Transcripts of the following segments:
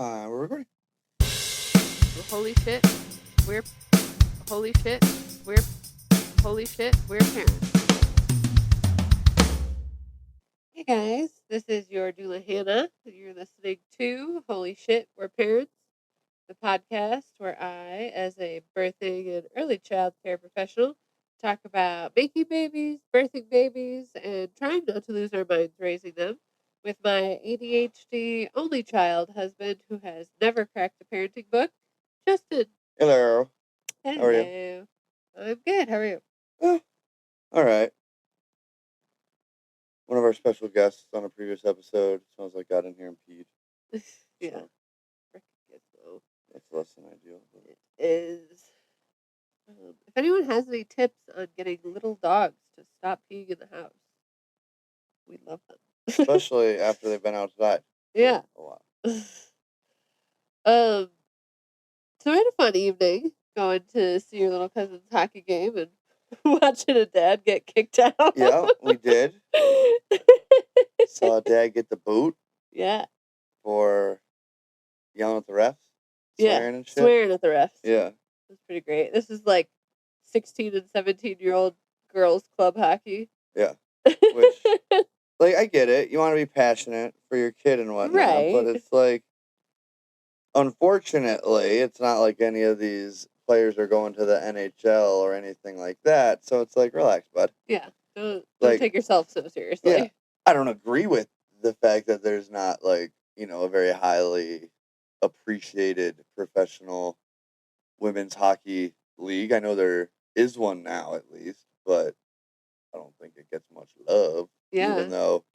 We're recording. Holy shit, we're holy shit, we're parents. Hey guys, this is your doula Hannah, and you're listening to Holy Shit, We're Parents, the podcast where I, as a birthing and early child care professional, talk about making babies, birthing babies, and trying not to lose our minds raising them with my ADHD only child husband who has never cracked a parenting book, Justin. Hello. Hello. How are you? I'm good. How are you? All right. One of our special guests on a previous episode smells like got in here and peed. Yeah. So, Freaking good though. that's less than ideal. It is. If anyone has any tips on getting little dogs to stop peeing in the house, we love them. Especially after they've been outside. Yeah. A lot. So we had a fun evening going to see your little cousin's hockey game and watching a dad get kicked out. Yeah, we did. Saw Dad get the boot. Yeah. For yelling at the refs. Swearing and shit. Swearing at the refs. Yeah. It was pretty great. This is like 16 and 17-year-old girls club hockey. Yeah. Which, like, I get it. You want to be passionate for your kid and whatnot. Right. But it's like, unfortunately, it's not like any of these players are going to the NHL or anything like that. So it's like, relax, bud. Yeah. Don't take yourself so seriously. Yeah. I don't agree with the fact that there's not, like, a very highly appreciated professional women's hockey league. I know there is one now, at least, but I don't think it gets much love. Yeah. Even though,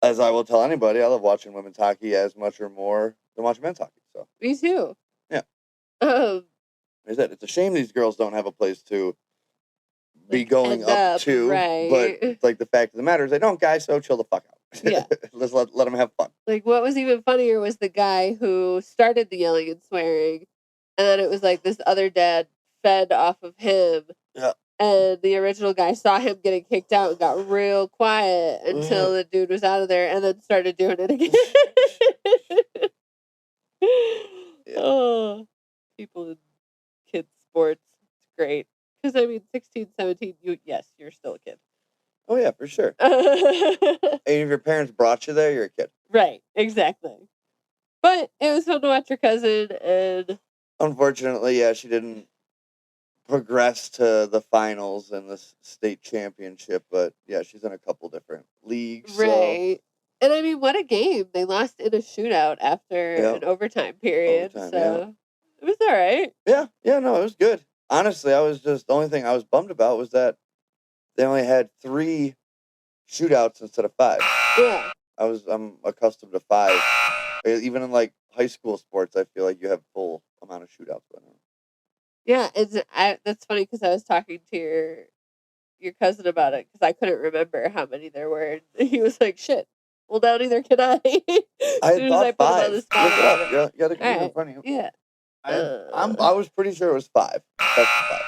as I will tell anybody, I love watching women's hockey as much or more than watching men's hockey. So me too. Yeah. Is that it's a shame these girls don't have a place to be going up to, right. But it's like the fact of the matter is they don't, guys. So chill the fuck out. Yeah. Let's let them have fun. Like, what was even funnier was the guy who started the yelling and swearing, and then it was like this other dad fed off of him. Yeah. And the original guy saw him getting kicked out and got real quiet until the dude was out of there, and then started doing it again. Yeah. Oh, people in kids sports, it's great. Because, I mean, 16, 17, you're still a kid. Oh, yeah, for sure. And if your parents brought you there, you're a kid. Right, exactly. But it was fun to watch your cousin, and... Unfortunately, yeah, she didn't progress to the finals and the state championship, but, yeah, she's in a couple different leagues. Right. So. And, I mean, what a game. They lost in a shootout after an overtime period, so it was all right. Yeah, no, it was good. Honestly, the only thing I was bummed about was that they only had 3 shootouts instead of 5. Yeah. I'm accustomed to 5. Even in like high school sports, I feel like you have full amount of shootouts going on. Yeah, that's funny because I was talking to your cousin about it because I couldn't remember how many there were. And he was like, "Shit, well, now neither can I." I thought 5. Look it up. Yeah, you got the computer in front of you. Yeah. I was pretty sure it was 5. That's 5.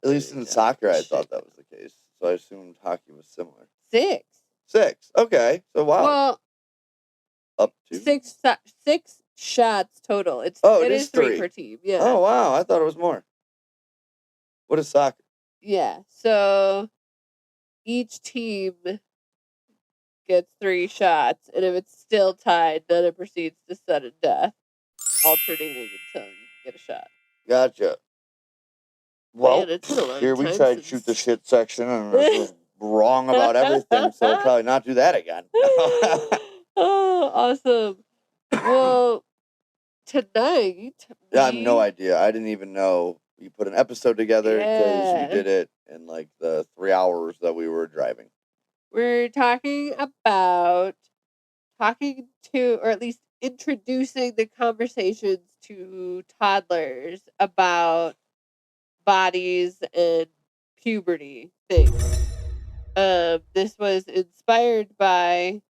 At least in soccer, I thought that was the case. So I assumed hockey was similar. 6. 6. Okay. So wow. Well, up to 6 shots total. It is 3 per team. Yeah. Oh wow, I thought it was more. What is soccer? Yeah. So each team gets 3 shots, and if it's still tied, then it proceeds to sudden death, alternating until you get a shot. Gotcha. Well, man, here we tried to shoot the shit section, and it was wrong about everything, so we'll probably not do that again. Oh, awesome. Well, tonight... I have no idea. I didn't even know you put an episode together because you did it in like the 3 hours that we were driving. We're talking about or at least introducing the conversations to toddlers about bodies and puberty things. This was inspired by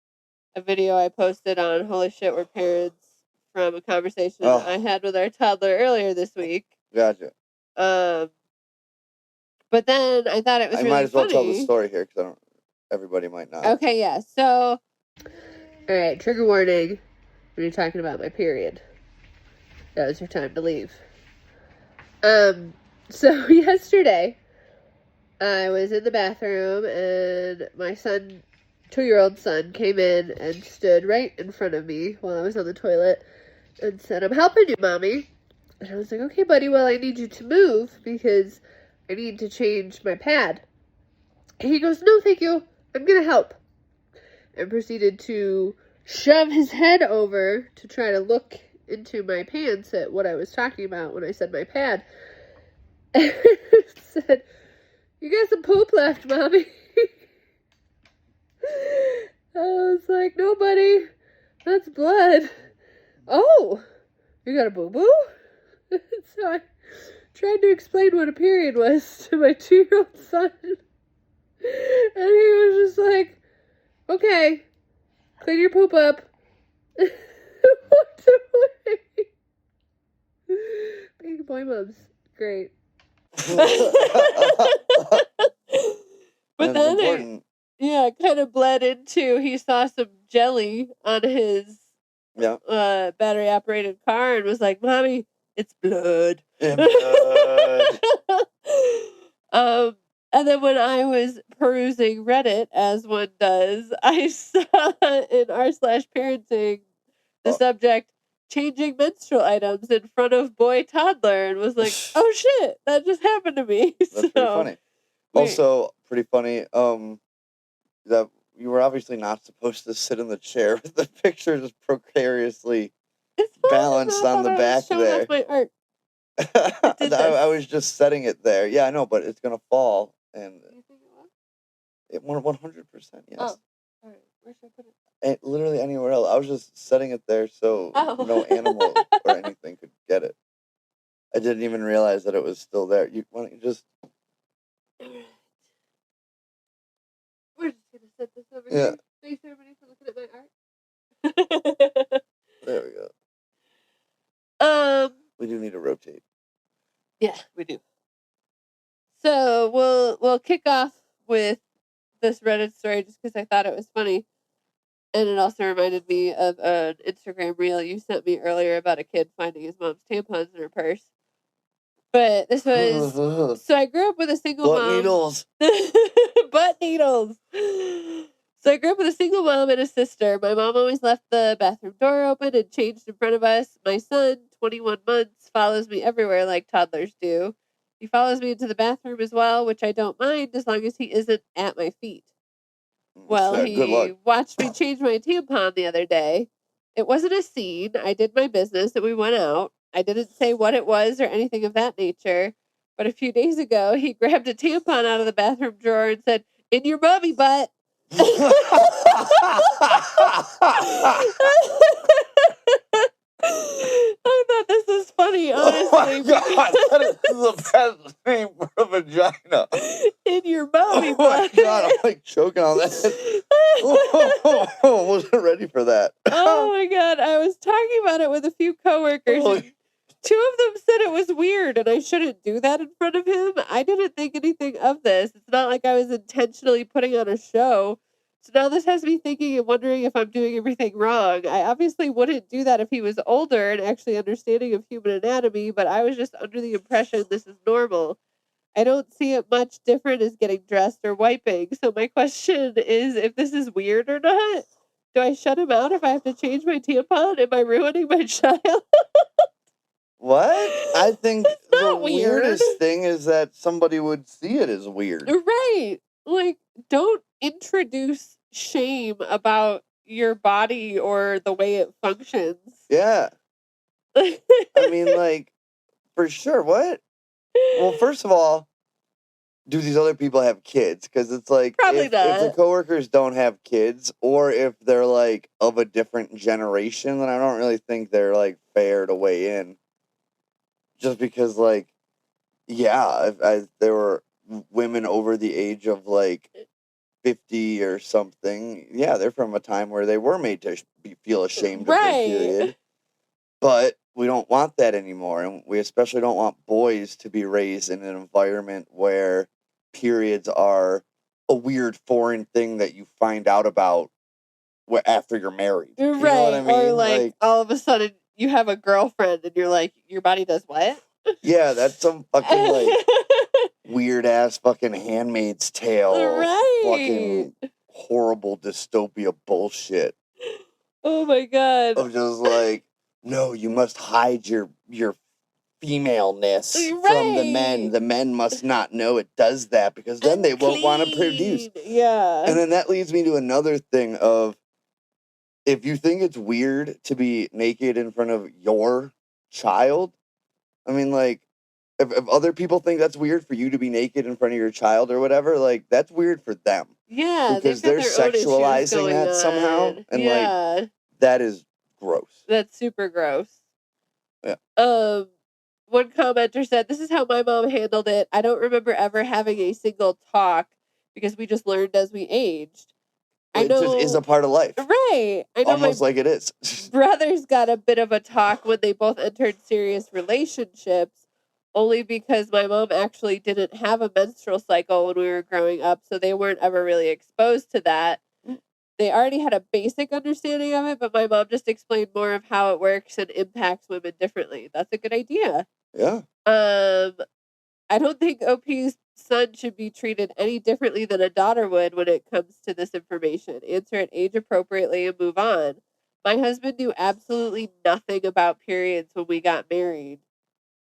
a video I posted on Holy Shit, We're Parents from a conversation I had with our toddler earlier this week. Gotcha. But then I thought it was really funny. I might as well tell the story here because everybody might not. Okay, yeah. So, all right, trigger warning. when you're talking about my period. That was your time to leave. So yesterday, I was in the bathroom, and my 2-year-old son came in and stood right in front of me while I was on the toilet and said, "I'm helping you, Mommy." And I was like, "Okay, buddy, well, I need you to move because I need to change my pad." And he goes, "No, thank you. I'm going to help." And proceeded to shove his head over to try to look into my pants at what I was talking about when I said my pad. And said, "You got some poop left, Mommy." I was like, "No, buddy, that's blood." "Oh, you got a boo-boo?" So I tried to explain what a period was to my 2-year-old son. And he was just like, "Okay, clean your poop up." Walked away. Being boy moms, great. But then it kind of bled into, he saw some jelly on his battery operated car and was like, "Mommy, it's blood." And then when I was perusing Reddit, as one does, I saw in r/parenting the subject, "changing menstrual items in front of boy toddler," and was like, "Oh shit, that just happened to me." That's pretty funny. Also, pretty funny, that you were obviously not supposed to sit in the chair with the picture just precariously balanced on the back there. Off my art. I was just setting it there. Yeah, I know, but it's gonna fall, and it 100%. Yes. Oh, all right. Where should I put it? Literally anywhere else. I was just setting it there so no animal or anything could get it. I didn't even realize that it was still there. Why don't you just? We're just gonna set this over here. Thanks everybody for looking at my art. There we go. We do need to rotate. Yeah, we do. So we'll kick off with this Reddit story just because I thought it was funny. And it also reminded me of an Instagram reel you sent me earlier about a kid finding his mom's tampons in her purse. But this was... So I grew up with a single mom... Butt needles. Butt needles. So I grew up with a single mom and a sister. My mom always left the bathroom door open and changed in front of us. My son, 21 months, follows me everywhere like toddlers do. He follows me into the bathroom as well, which I don't mind as long as he isn't at my feet. Well, he watched me change my tampon the other day. It wasn't a scene. I did my business and we went out. I didn't say what it was or anything of that nature. But a few days ago, he grabbed a tampon out of the bathroom drawer and said, "In your mommy butt." I thought this was funny, honestly. Oh my God, that is the best name for a vagina. In your mommy butt. Oh my God, I'm like choking on that. Wasn't ready for that. Oh my God, I was talking about it with a few coworkers. And 2 of them said it was weird and I shouldn't do that in front of him. I didn't think anything of this. It's not like I was intentionally putting on a show. So now this has me thinking and wondering if I'm doing everything wrong. I obviously wouldn't do that if he was older and actually understanding of human anatomy, but I was just under the impression this is normal. I don't see it much different as getting dressed or wiping. So my question is if this is weird or not. Do I shut him out if I have to change my tampon? Am I ruining my child? What? I think the weird. weirdest thing is that somebody would see it as weird. Right. Like, don't introduce shame about your body or the way it functions. Yeah. I mean, like, for sure. What? Well, first of all, do these other people have kids? Because it's like, if the coworkers don't have kids, or if they're like of a different generation, then I don't really think they're like fair to weigh in. Just because, like, yeah, if there were women over the age of like 50 or something, yeah, they're from a time where they were made to feel ashamed of their period. But we don't want that anymore, and we especially don't want boys to be raised in an environment where periods are a weird foreign thing that you find out about after you're married. You know what I mean? Or like all of a sudden you have a girlfriend and you're like, your body does what? Yeah, that's some fucking like weird ass fucking Handmaid's Tale, fucking horrible dystopia bullshit. Oh my god! Of just like, no, you must hide your femaleness from the men. The men must not know it does that because then they won't want to produce. Yeah. And then that leads me to another thing of, if you think it's weird to be naked in front of your child, I mean, like, if other people think that's weird for you to be naked in front of your child or whatever, like, that's weird for them. Yeah, because they're sexualizing that somehow, and like, that is gross. That's super gross. Yeah. One commenter said, "This is how my mom handled it. I don't remember ever having a single talk because we just learned as we aged." I know, it just is a part of life. Right. I know almost like it is. Brothers got a bit of a talk when they both entered serious relationships, only because my mom actually didn't have a menstrual cycle when we were growing up, so they weren't ever really exposed to that. They already had a basic understanding of it, but my mom just explained more of how it works and impacts women differently. That's a good idea. Yeah. I don't think OP's son should be treated any differently than a daughter would when it comes to this information. Answer it age appropriately and move on. My husband knew absolutely nothing about periods when we got married.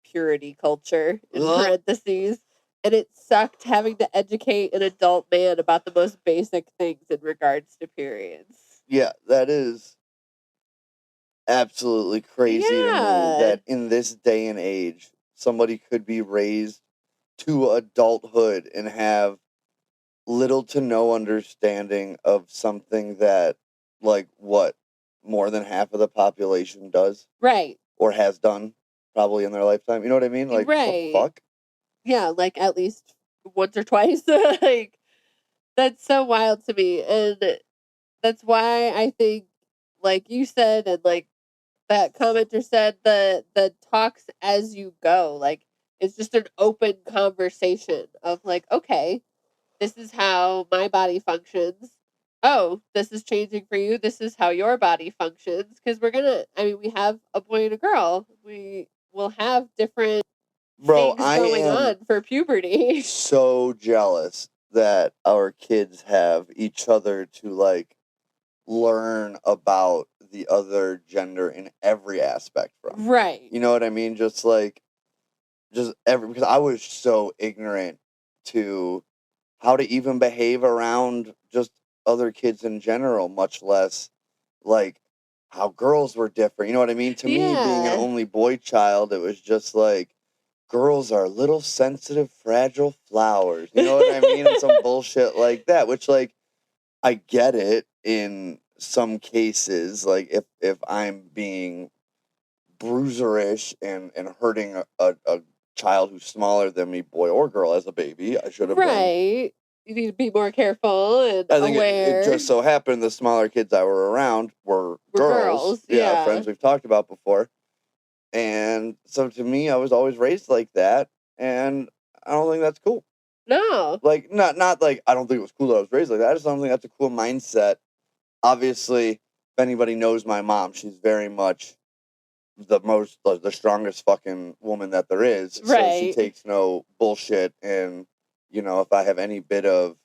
Purity culture, in parentheses. And it sucked having to educate an adult man about the most basic things in regards to periods. Yeah, that is absolutely crazy to me that in this day and age, somebody could be raised to adulthood and have little to no understanding of something that, like, what, more than half of the population does? Right. Or has done, probably in their lifetime. You know what I mean? Like, what the fuck? Yeah, like at least once or twice. Like, that's so wild to me. And that's why I think, like you said, and like that commenter said, the talks as you go, like, it's just an open conversation of like, okay, this is how my body functions. Oh, this is changing for you. This is how your body functions. Because we have a boy and a girl. We will have different things going on for puberty. So jealous that our kids have each other to, like, learn about the other gender in every aspect from. Right. You know what I mean? Just like, because I was so ignorant to how to even behave around just other kids in general, much less like how girls were different. You know what I mean? To me, being an only boy child, it was just like, girls are little sensitive, fragile flowers. You know what I mean? And some bullshit like that, which, like, I get it in some cases. Like, if I'm being bruiserish and hurting a child who's smaller than me, boy or girl, as a baby, I should have been. Right. You need to be more careful and I think aware. it just so happened the smaller kids I were around were girls. Yeah, friends we've talked about before. And so to me, I was always raised like that, and I don't think that's cool. No. Like, not like I don't think it was cool that I was raised like that. I just don't think that's a cool mindset. Obviously, if anybody knows my mom, she's very much the strongest fucking woman that there is. Right. So she takes no bullshit, and, you know, if I have any bit of,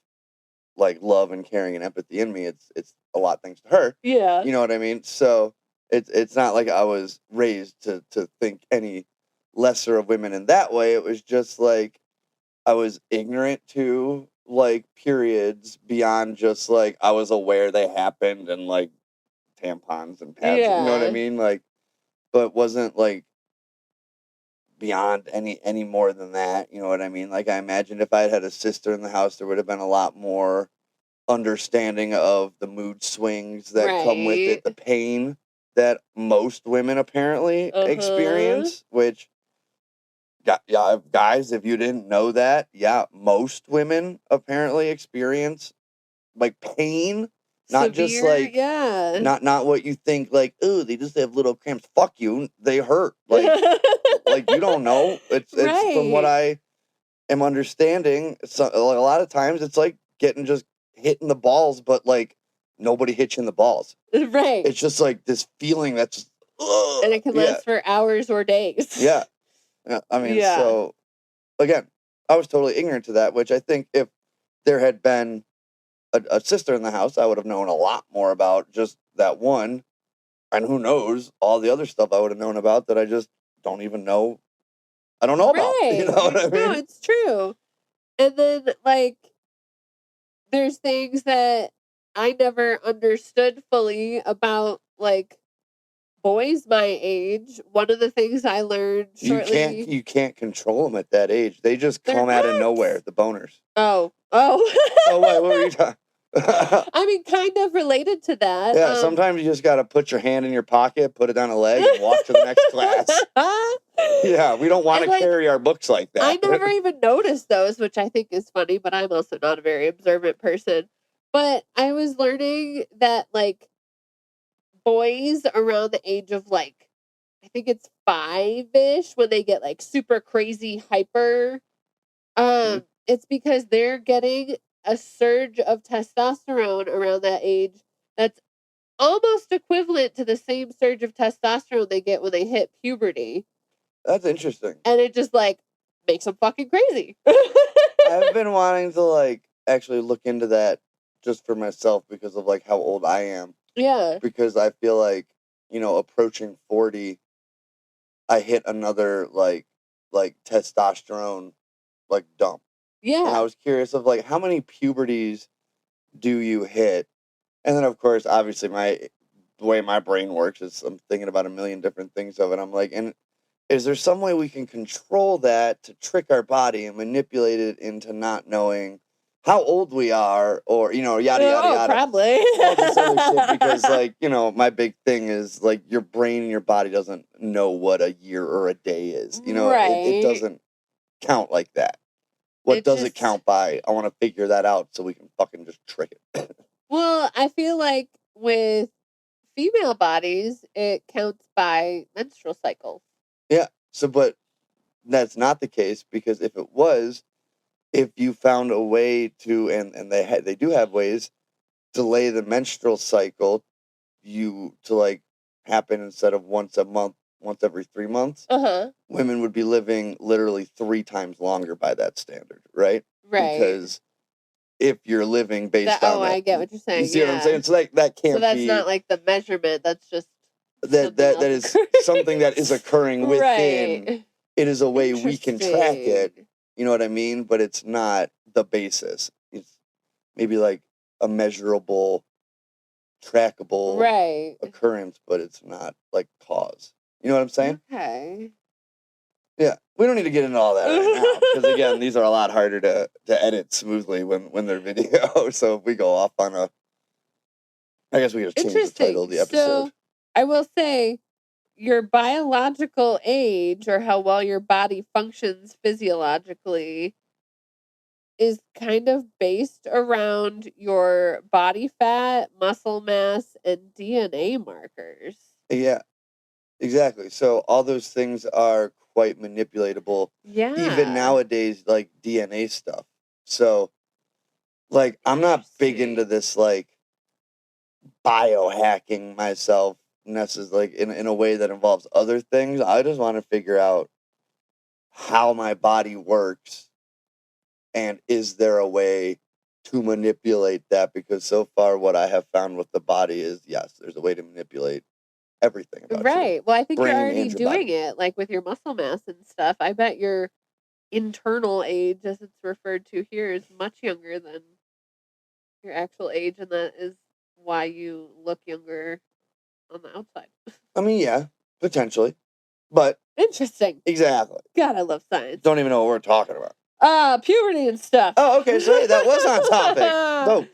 like, love and caring and empathy in me, it's a lot thanks to her. Yeah. You know what I mean? So it's not like I was raised to think any lesser of women in that way. It was just like I was ignorant to, like, periods beyond just, like, I was aware they happened and, like, tampons and pads. You know what I mean? Like, but wasn't, like, beyond any more than that. You know what I mean? Like, I imagine if I had a sister in the house, there would have been a lot more understanding of the mood swings that come with it, the pain that most women apparently experience, which, yeah, guys, if you didn't know that, yeah, most women apparently experience, like, pain, not just like, not what you think, like, ooh, they just have little cramps. Fuck you, they hurt. Like, like, you don't know. It's from what I am understanding. So, like, a lot of times it's like getting just hit in the balls, but, like, nobody hits you in the balls. Right. It's just like this feeling that's just, and it can last for hours or days. Yeah. I mean, so again, I was totally ignorant to that, which I think if there had been a sister in the house, I would have known a lot more about just that one. And who knows, all the other stuff I would have known about that I just don't even know. I don't know about. You know what I mean? No, it's true. And then, like, there's things that I never understood fully about, like, boys my age. One of the things I learned shortly... You can't control them at that age. They just come out of nowhere, the boners. Oh. Oh, what were you talking? I mean, kind of related to that. Yeah, sometimes you just got to put your hand in your pocket, put it on a leg, and walk to the next class. Yeah, we don't want to carry our books like that. I never even noticed those, which I think is funny, but I'm also not a very observant person. But I was learning that, like, boys around the age of, like, I think it's 5-ish, when they get, like, super crazy hyper, it's because they're getting a surge of testosterone around that age that's almost equivalent to the same surge of testosterone they get when they hit puberty. That's interesting. And it just, like, makes them fucking crazy. I've been wanting to, like, actually look into that just for myself because of, like, how old I am. Yeah. Because I feel like, you know, approaching 40, I hit another, like testosterone, like, dump. Yeah. And I was curious of, like, how many puberties do you hit? And then, of course, obviously, the way my brain works is I'm thinking about a million different things of it. I'm like, and is there some way we can control that to trick our body and manipulate it into not knowing how old we are, or, you know, yada, yada, yada. Probably. All this other shit, because, like, you know, my big thing is, like, your brain and your body doesn't know what a year or a day is. You know, it doesn't count like that. What does it count by? I want to figure that out so we can fucking just trick it. Well, I feel like with female bodies, it counts by menstrual cycles. Yeah. So, but that's not the case, because if it was, if you found a way to, and they do have ways, delay the menstrual cycle, to, like, happen instead of once a month, once every 3 months, women would be living literally 3 times longer by that standard, right? Right. Because if you're living based on that, I get what you're saying. You see what I'm saying? So that can't be. So that's not like the measurement. That's just that is something that is occurring within. Right. It is a way we can track it. You know what I mean? But it's not the basis. It's maybe like a measurable, trackable occurrence, but it's not like cause. You know what I'm saying? Okay. Yeah, we don't need to get into all that right now, because again, these are a lot harder to edit smoothly when they're video. So if we go off on I guess we got to change the title of the episode. So I will say, your biological age, or how well your body functions physiologically, is kind of based around your body fat, muscle mass, and DNA markers. Yeah, exactly. So all those things are quite manipulatable. Yeah. Even nowadays, like DNA stuff. So, like, I'm not big into this, like, biohacking myself necessarily, like, in a way that involves other things. I just want to figure out how my body works, and is there a way to manipulate that? Because so far what I have found with the body is, yes, there's a way to manipulate everything about you. Well, I think you're already doing it, like with your muscle mass and stuff. I bet your internal age, as it's referred to here, is much younger than your actual age, and that is why you look younger on the outside. I mean, yeah, potentially. But interesting. Exactly. God, I love science. Don't even know what we're talking about. Puberty and stuff. Oh, okay, so that was on topic.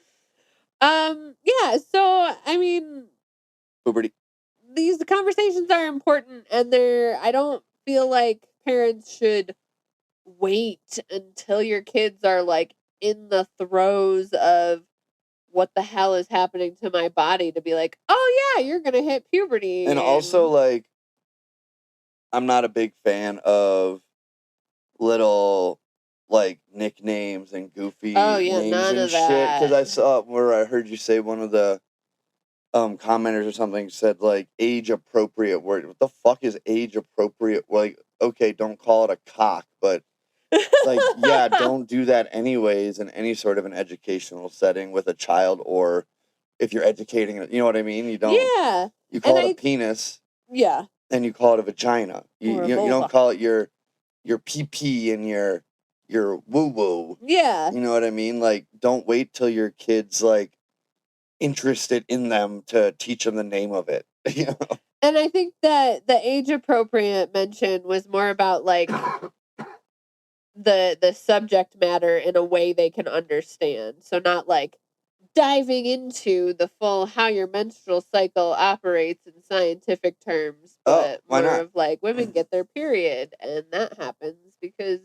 Dope. Yeah, so I mean, puberty. These conversations are important, and I don't feel like parents should wait until your kids are, like, in the throes of what the hell is happening to my body to be like, oh yeah, you're gonna hit puberty. And also, like, I'm not a big fan of little, like, nicknames and goofy names and shit. Because I saw where I heard you say one of the commenters or something said like age appropriate word. What the fuck is age appropriate? Like, okay, don't call it a cock, but like, yeah, don't do that anyways in any sort of an educational setting with a child, or if you're educating it, you know what I mean? You don't, Yeah. you call And it a penis yeah. and you call it a vagina. You, Or a you don't vulva. call it your pee and your woo woo. Yeah. You know what I mean? Like, don't wait till your kid's like interested in them to teach them the name of it. You know? And I think that the age appropriate mention was more about like the subject matter in a way they can understand. So not like diving into the full how your menstrual cycle operates in scientific terms, Oh, but why more not? of like women get their period and that happens because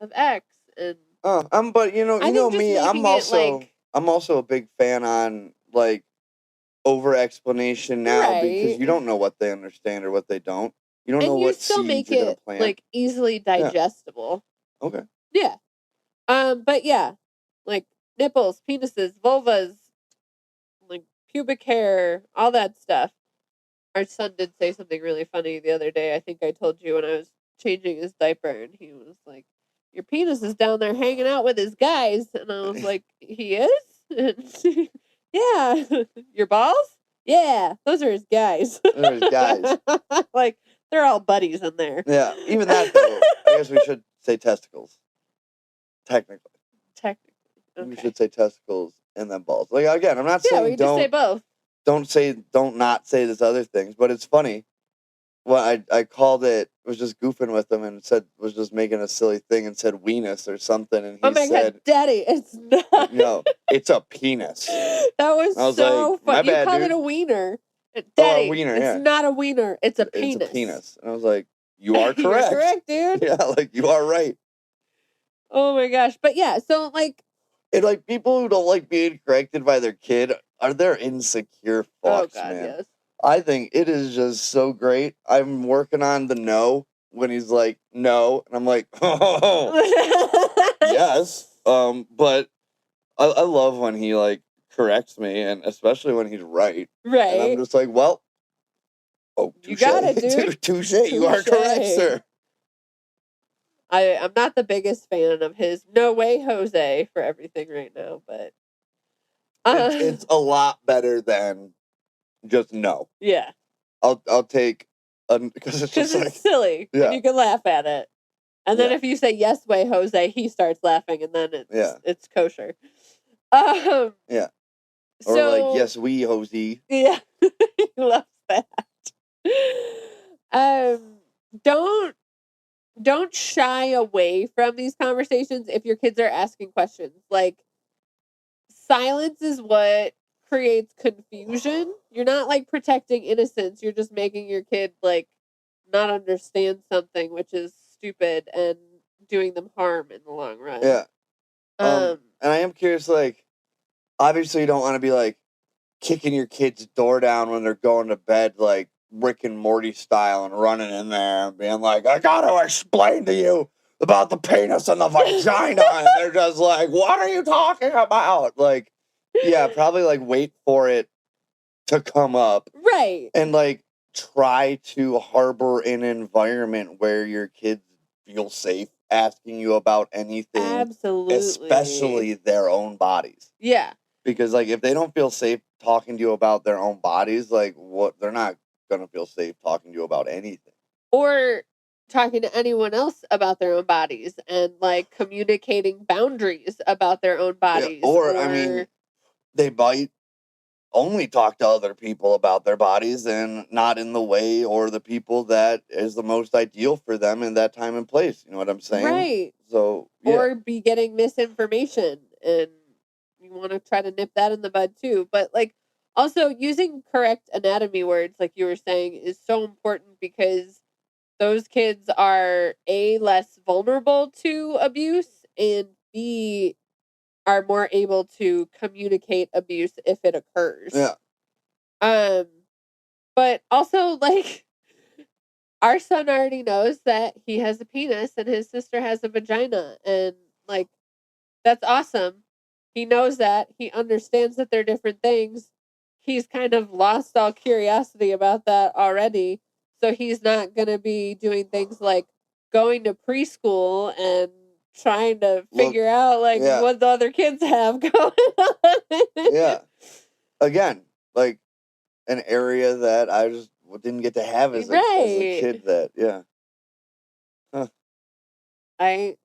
of X. And Oh, but you I know think just me, making it like I'm also a big fan on like over explanation now because right. you don't know what they understand or what they don't. You don't know And you what still seeds make you're gonna it plant. like easily Yeah. digestible. Okay. Yeah. But yeah, like nipples, penises, vulvas, like pubic hair, all that stuff. Our son did say something really funny the other day. I think I told you when I was changing his diaper, and he was like, "Your penis is down there hanging out with his guys," and I was like, "He is?" And yeah, your balls? Yeah, those are his guys. Those are his guys. Like they're all buddies in there. Yeah. Even that though, I guess we should say testicles. Technically, Technically, we okay. should say testicles and then balls. Like again, I'm not Yeah, we saying can just say both. don't not say these other things, but it's funny. Well, I called it, was just goofing with him and was just making a silly thing and said weenus or something, and Oh he my god, said, Daddy, it's not. no, it's a penis. That was I was so like, my fun. You bad, called it dude. a wiener. Oh, a Daddy, wiener, it's yeah. not a wiener. It's a It's a penis. penis. And I was like, you are correct. You're correct, dude. Yeah, like, you are right. Oh my gosh. But yeah, so like, And like, people who don't like being corrected by their kid they're insecure oh fucks, god, man. yes. I think it is just so great. I'm working on the no when he's like, no. And I'm like, oh, yes. But I love when he like corrects me, and especially when he's right. And I'm Right. just like, well, oh, You touche. got it, dude. Touche. You are correct, Touche. sir. I'm not the biggest fan of his no way Jose for everything right now, but It's a lot better than just no. yeah. I'll take because it's just like silly yeah. and you can laugh at it. And then Yeah. if you say yes way Jose, he starts laughing and then it's kosher. Yeah. Or So like yes we Jose. yeah, he loves that. Um, don't shy away from these conversations if your kids are asking questions. Like silence is what creates confusion. You're not like protecting innocence. You're just making your kid like not understand something, which is stupid and doing them harm in the long run. Yeah. And I am curious, like, obviously you don't want to be like kicking your kid's door down when they're going to bed, like Rick and Morty style, and running in there and being like, I gotta explain to you about the penis and the vagina. And they're just like, what are you talking about? Like, yeah, probably like wait for it to come up. Right. And like try to harbor an environment where your kids feel safe asking you about anything. Absolutely. Especially their own bodies. Yeah. Because like if they don't feel safe talking to you about their own bodies, like what they're not gonna feel safe talking to you about anything. Or talking to anyone else about their own bodies and like communicating boundaries about their own bodies. Yeah, or I mean, they might only talk to other people about their bodies and not in the way or the people that is the most ideal for them in that time and place. You know what I'm saying? Right. So yeah. Or be getting misinformation, and you want to try to nip that in the bud too. But like also using correct anatomy words, like you were saying, is so important because those kids are A, less vulnerable to abuse, and B, are more able to communicate abuse if it occurs. Yeah. But also like our son already knows that he has a penis and his sister has a vagina, and like that's awesome. He knows that. He understands that they're different things. he's kind of lost all curiosity about that already. So he's not going to be doing things like going to preschool and trying to figure out like what the other kids have going on. Yeah. Again, like an area that I just didn't get to have as a kid. That Huh. I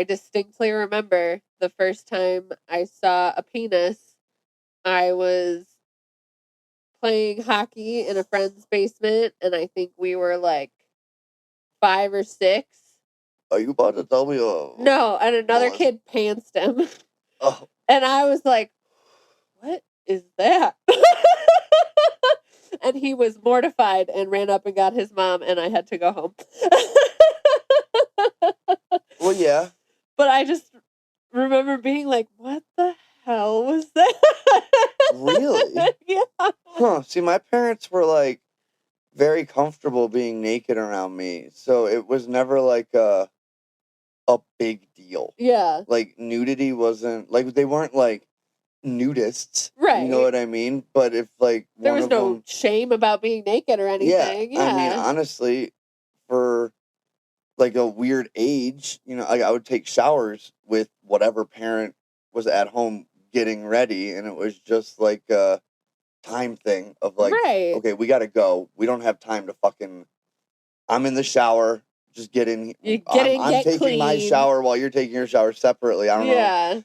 distinctly remember the first time I saw a penis. I was playing hockey in a friend's basement, and I think we were like 5 or 6. Are you about to tell me? No, and another kid pantsed him. Oh. And I was like, what is that? And he was mortified and ran up and got his mom, and I had to go home. Well, yeah. But I just remember being like, what the hell was that? Really? Yeah. Huh. See, my parents were like very comfortable being naked around me. So it was never like a big deal. Yeah. Like nudity wasn't like they weren't like nudists. Right. You know what I mean? But if like there was no shame about being naked or anything. Yeah. I mean, honestly, for like a weird age, you know, I would take showers with whatever parent was at home getting ready, and it was just like a time thing of like, okay, we gotta go. We don't have time to fucking. I'm in the shower. Just get in. I'm taking clean. My shower while you're taking your shower separately. I don't know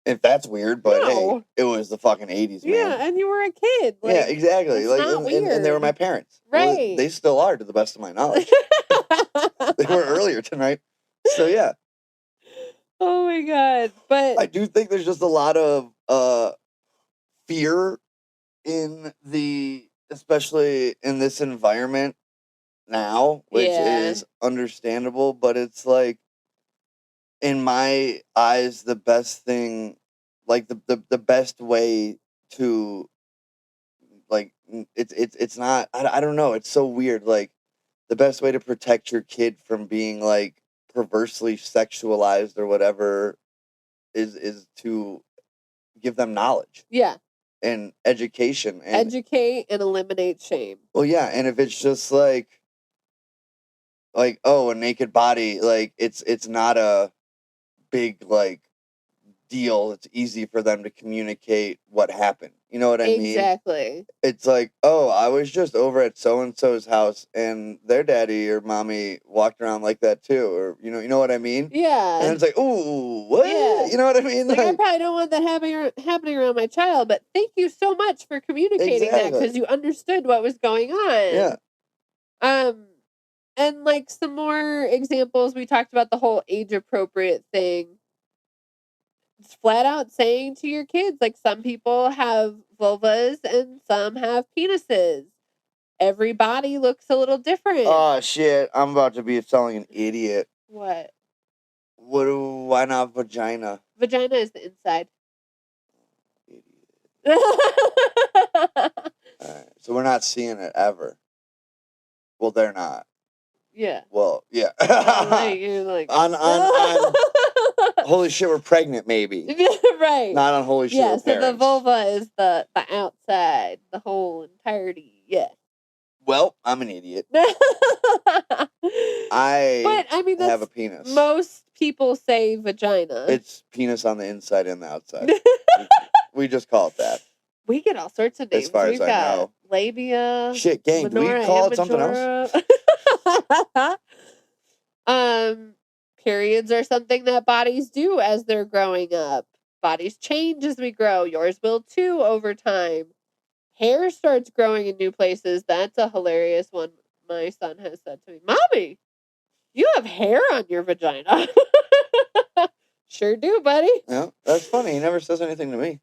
if that's weird, but hey, it was the fucking 80s, man. Yeah, and you were a kid. Like, yeah, exactly. Like, not weird. And they were my parents. Right. Well, they still are, to the best of my knowledge. They were earlier tonight. So, yeah. Oh, my God. But I do think there's just a lot of fear especially in this environment now, which is understandable, but it's like, in my eyes, the best thing, like the best way to, like, it's not, I don't know, it's so weird, like, the best way to protect your kid from being like perversely sexualized or whatever is to give them knowledge. Yeah. And education. And educate and eliminate shame. Well, yeah, and if it's just like oh, a naked body, like it's not a big like deal. It's easy for them to communicate what happened. You know what I mean? Exactly. It's like, oh, I was just over at so and so's house, and their daddy or mommy walked around like that too, or you know what I mean? Yeah. And it's like, ooh, what? Yeah. You know what I mean? Like, I probably don't want that happening around my child, but thank you so much for communicating that because you understood what was going on. Yeah. And like some more examples, we talked about the whole age appropriate thing. It's flat out saying to your kids, like, some people have vulvas and some have penises. Every body looks a little different. Oh, shit. I'm about to be selling an idiot. What? Why not vagina? Vagina is the inside. Idiot. Alright, so we're not seeing it ever. Well, they're not. Yeah. Well, yeah. You're like on holy shit, we're pregnant, maybe. Right. Not on holy shit, we're so parents. the vulva is the outside, the whole entirety. Yeah. Well, I'm an idiot. But I mean, have a penis. Most people say vagina. It's penis on the inside and the outside. we just call it that. We get all sorts of names. As far as I know. Labia. Shit, gang, do we call it something else? Periods are something that bodies do as they're growing up. Bodies change as we grow. Yours will too over time. Hair starts growing in new places. That's a hilarious one. My son has said to me, "Mommy, you have hair on your vagina." Sure do, buddy. Yeah, that's funny. He never says anything to me.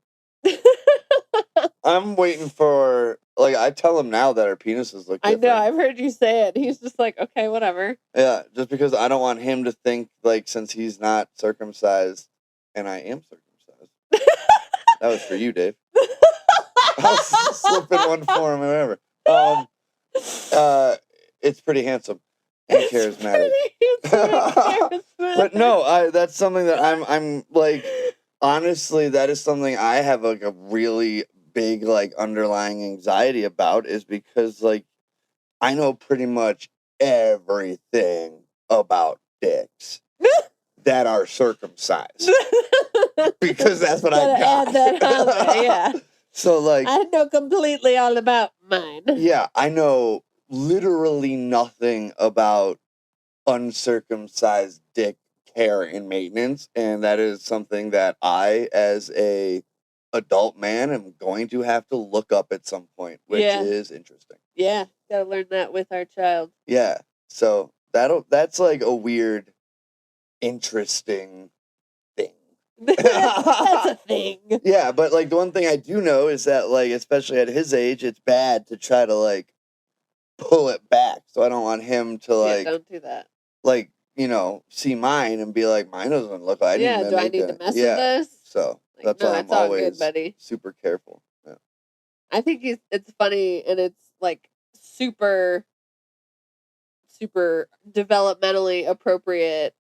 I'm waiting for, like, I tell him now that our penises look different. I know, I've heard you say it. He's just like, okay, whatever. Yeah, just because I don't want him to think, like, since he's not circumcised, and I am circumcised. That was for you, Dave. I'll slip in one for him or whatever. It's pretty handsome and charismatic. But no, that's something that I'm like, honestly, that is something I have like a really big like underlying anxiety about is because like I know pretty much everything about dicks that are circumcised because that's what I Gotta got. add that on there, yeah. So like I know completely all about mine. yeah, I know literally nothing about uncircumcised dick care and maintenance, and that is something that I, as a adult man, am going to have to look up at some point, which Yeah. is interesting. Yeah, gotta learn that with our child. Yeah, so that's like a weird, interesting thing. That's a thing. Yeah, but like the one thing I do know is that like especially at his age, it's bad to try to like pull it back. So I don't want him to like don't do that. like, you know, see mine and be like, mine doesn't look like I need to do I make need to mess with this? So Like, that's no, why I'm it's all good, always buddy. super careful. Yeah. I think it's funny and it's like super developmentally appropriate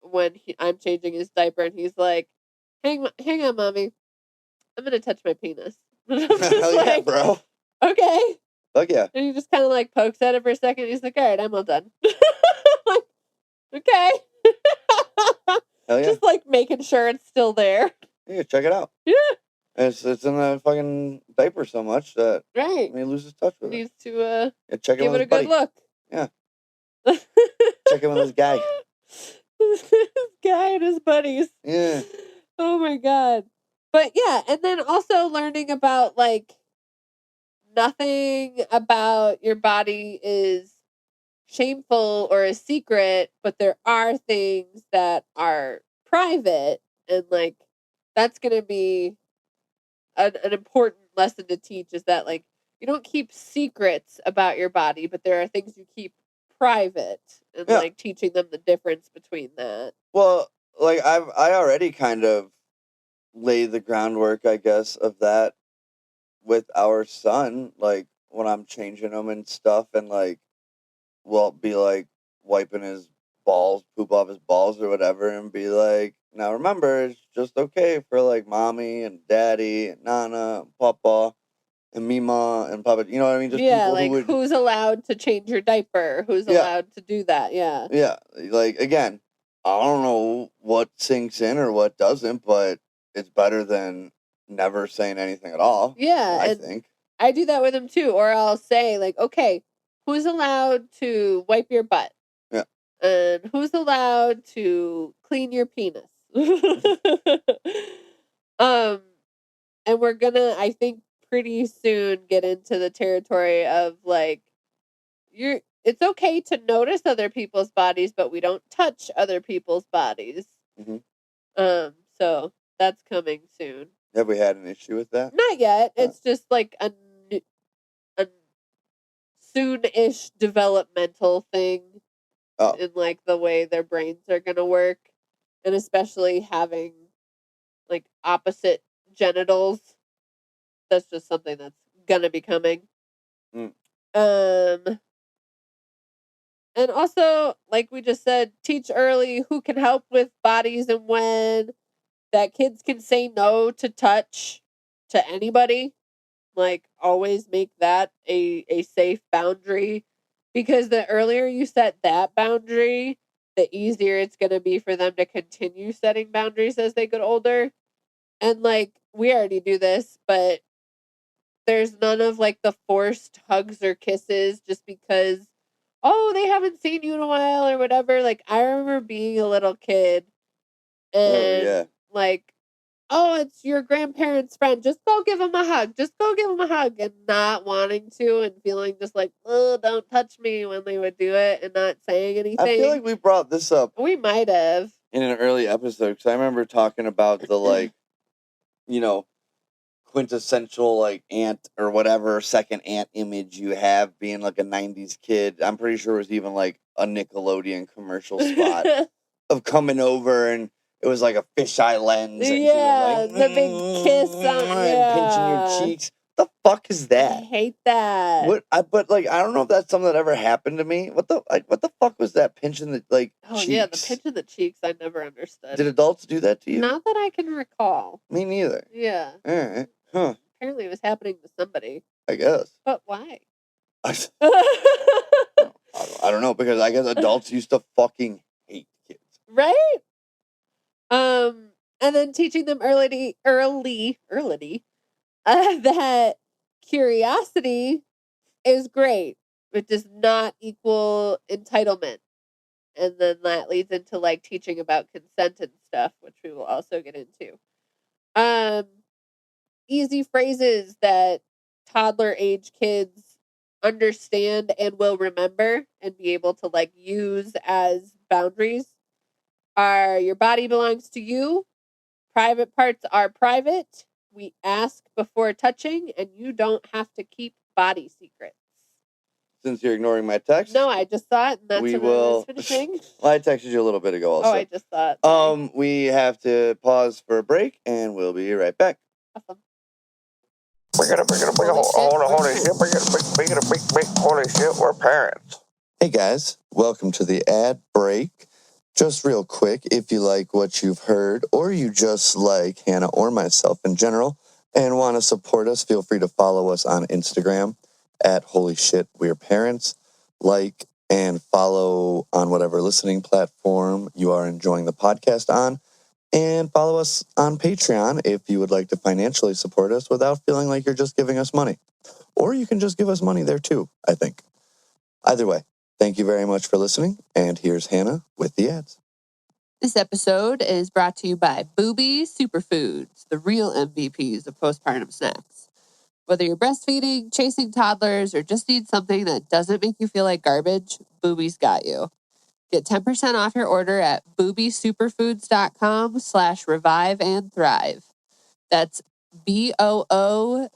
when I'm changing his diaper and he's like, hang on, mommy. I'm gonna touch my penis. And I'm just Hell yeah, like, bro. okay. Fuck yeah. And he just kind of like pokes at it for a second. He's like, all right, I'm all done. Like, okay. Hell yeah. Just like making sure it's still there. Yeah, check it out. Yeah. It's in the fucking diaper so much that Right. he loses touch with it. Needs to Yeah, check in give with it a his buddy. good look. Yeah. Check in with this guy. This guy and his buddies. Yeah. Oh my god. But yeah, and then also learning about like nothing about your body is shameful or a secret, but there are things that are private, and like that's going to be an important lesson to teach, is that like you don't keep secrets about your body, but there are things you keep private, and Yeah. like teaching them the difference between that. Well, like I already kind of lay the groundwork, I guess, of that with our son, like when I'm changing him and stuff, and like we'll be like wiping his balls, poop off his balls or whatever, and be like, now remember, it's just okay for like mommy and daddy and Nana and Papa and Mima and Papa. You know what I mean? Just Yeah, people like who would. who's allowed to change your diaper? Who's Yeah. allowed to do that? Yeah. Yeah, like again, I don't know what sinks in or what doesn't, but it's better than never saying anything at all. Yeah, I and think. I do that with him too. Or I'll say like, okay, who's allowed to wipe your butt? Yeah. And who's allowed to clean your penis? And we're gonna, I think, pretty soon get into the territory of like, it's okay to notice other people's bodies, but we don't touch other people's bodies. Mm-hmm. So that's coming soon. Have we had an issue with that? Not yet. It's just like a soon-ish developmental thing in like the way their brains are gonna work, and especially having like opposite genitals. That's just something that's gonna be coming. And also, like we just said, teach early who can help with bodies and when, that kids can say no to touch to anybody. Like, always make that a safe boundary, because the earlier you set that boundary, the easier it's going to be for them to continue setting boundaries as they get older. And like, we already do this, but there's none of like the forced hugs or kisses just because, oh, they haven't seen you in a while or whatever. Like, I remember being a little kid and like, oh, it's your grandparents' friend. Just go give him a hug. Just go give him a hug. And not wanting to and feeling just like, oh, don't touch me when they would do it and not saying anything. I feel like we brought this up. We might have. In an early episode, because I remember talking about the like, you know, quintessential like aunt or whatever second aunt image you have being like a 90s kid. I'm pretty sure it was even like a Nickelodeon commercial spot of coming over and it was like a fisheye lens and yeah, she was like, the big kiss on and pinching your cheeks. What the fuck is that? I hate that. But like I don't know if that's something that ever happened to me. What the fuck was that pinching the like cheeks? Yeah, the pinch in the cheeks I never understood. Did adults do that to you? Not that I can recall. Me neither. Yeah. All right. Huh. apparently it was happening to somebody. I guess. But why? I don't know, because I guess adults used to fucking hate kids. Right? And then teaching them early, that curiosity is great. It does not equal entitlement. And then that leads into like teaching about consent and stuff, which we will also get into. Easy phrases that toddler age kids understand and will remember and be able to like use as boundaries are: your body belongs to you, private parts are private, we ask before touching, and you don't have to keep body secrets. Since you're ignoring my text, No, I just saw it, and that's we what I was will. finishing. Well, I texted you a little bit ago. Also, Oh, I just thought. Sorry. We have to pause for a break, and we'll be right back. Awesome. Holy shit, we're parents. Hey guys, welcome to the ad break. Just real quick, if you like what you've heard, or you just like Hannah or myself in general, and want to support us, feel free to follow us on Instagram at Holy Shit We're Parents. Like and follow on whatever listening platform you are enjoying the podcast on. And follow us on Patreon if you would like to financially support us without feeling like you're just giving us money. Or you can just give us money there too, I think. Either way, thank you very much for listening. And here's Hannah with the ads. This episode is brought to you by Booby Superfoods, the real MVPs of postpartum snacks. Whether you're breastfeeding, chasing toddlers, or just need something that doesn't make you feel like garbage, Booby's got you. Get 10% off your order at boobysuperfoods.com/revive and thrive. That's BOOBIE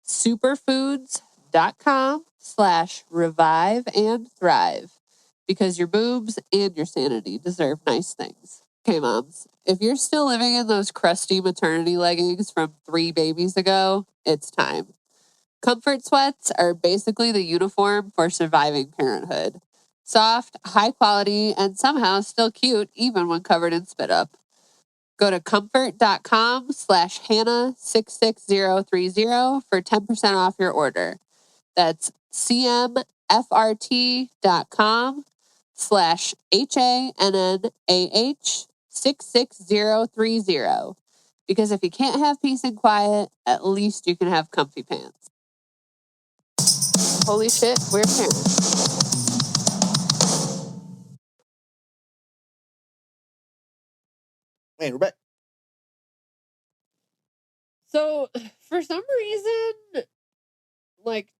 superfoods.com/revive and thrive. Because your boobs and your sanity deserve nice things. Okay, moms, if you're still living in those crusty maternity leggings from 3 babies ago, it's time. Comfort sweats are basically the uniform for surviving parenthood. Soft, high quality, and somehow still cute even when covered in spit up. Go to comfort.com/Hannah66030 for 10% off your order. That's CMFRT.com/HANNAH66030. Because if you can't have peace and quiet, at least you can have comfy pants. Holy shit, we're parents. Hey, we're back. So, for some reason, like,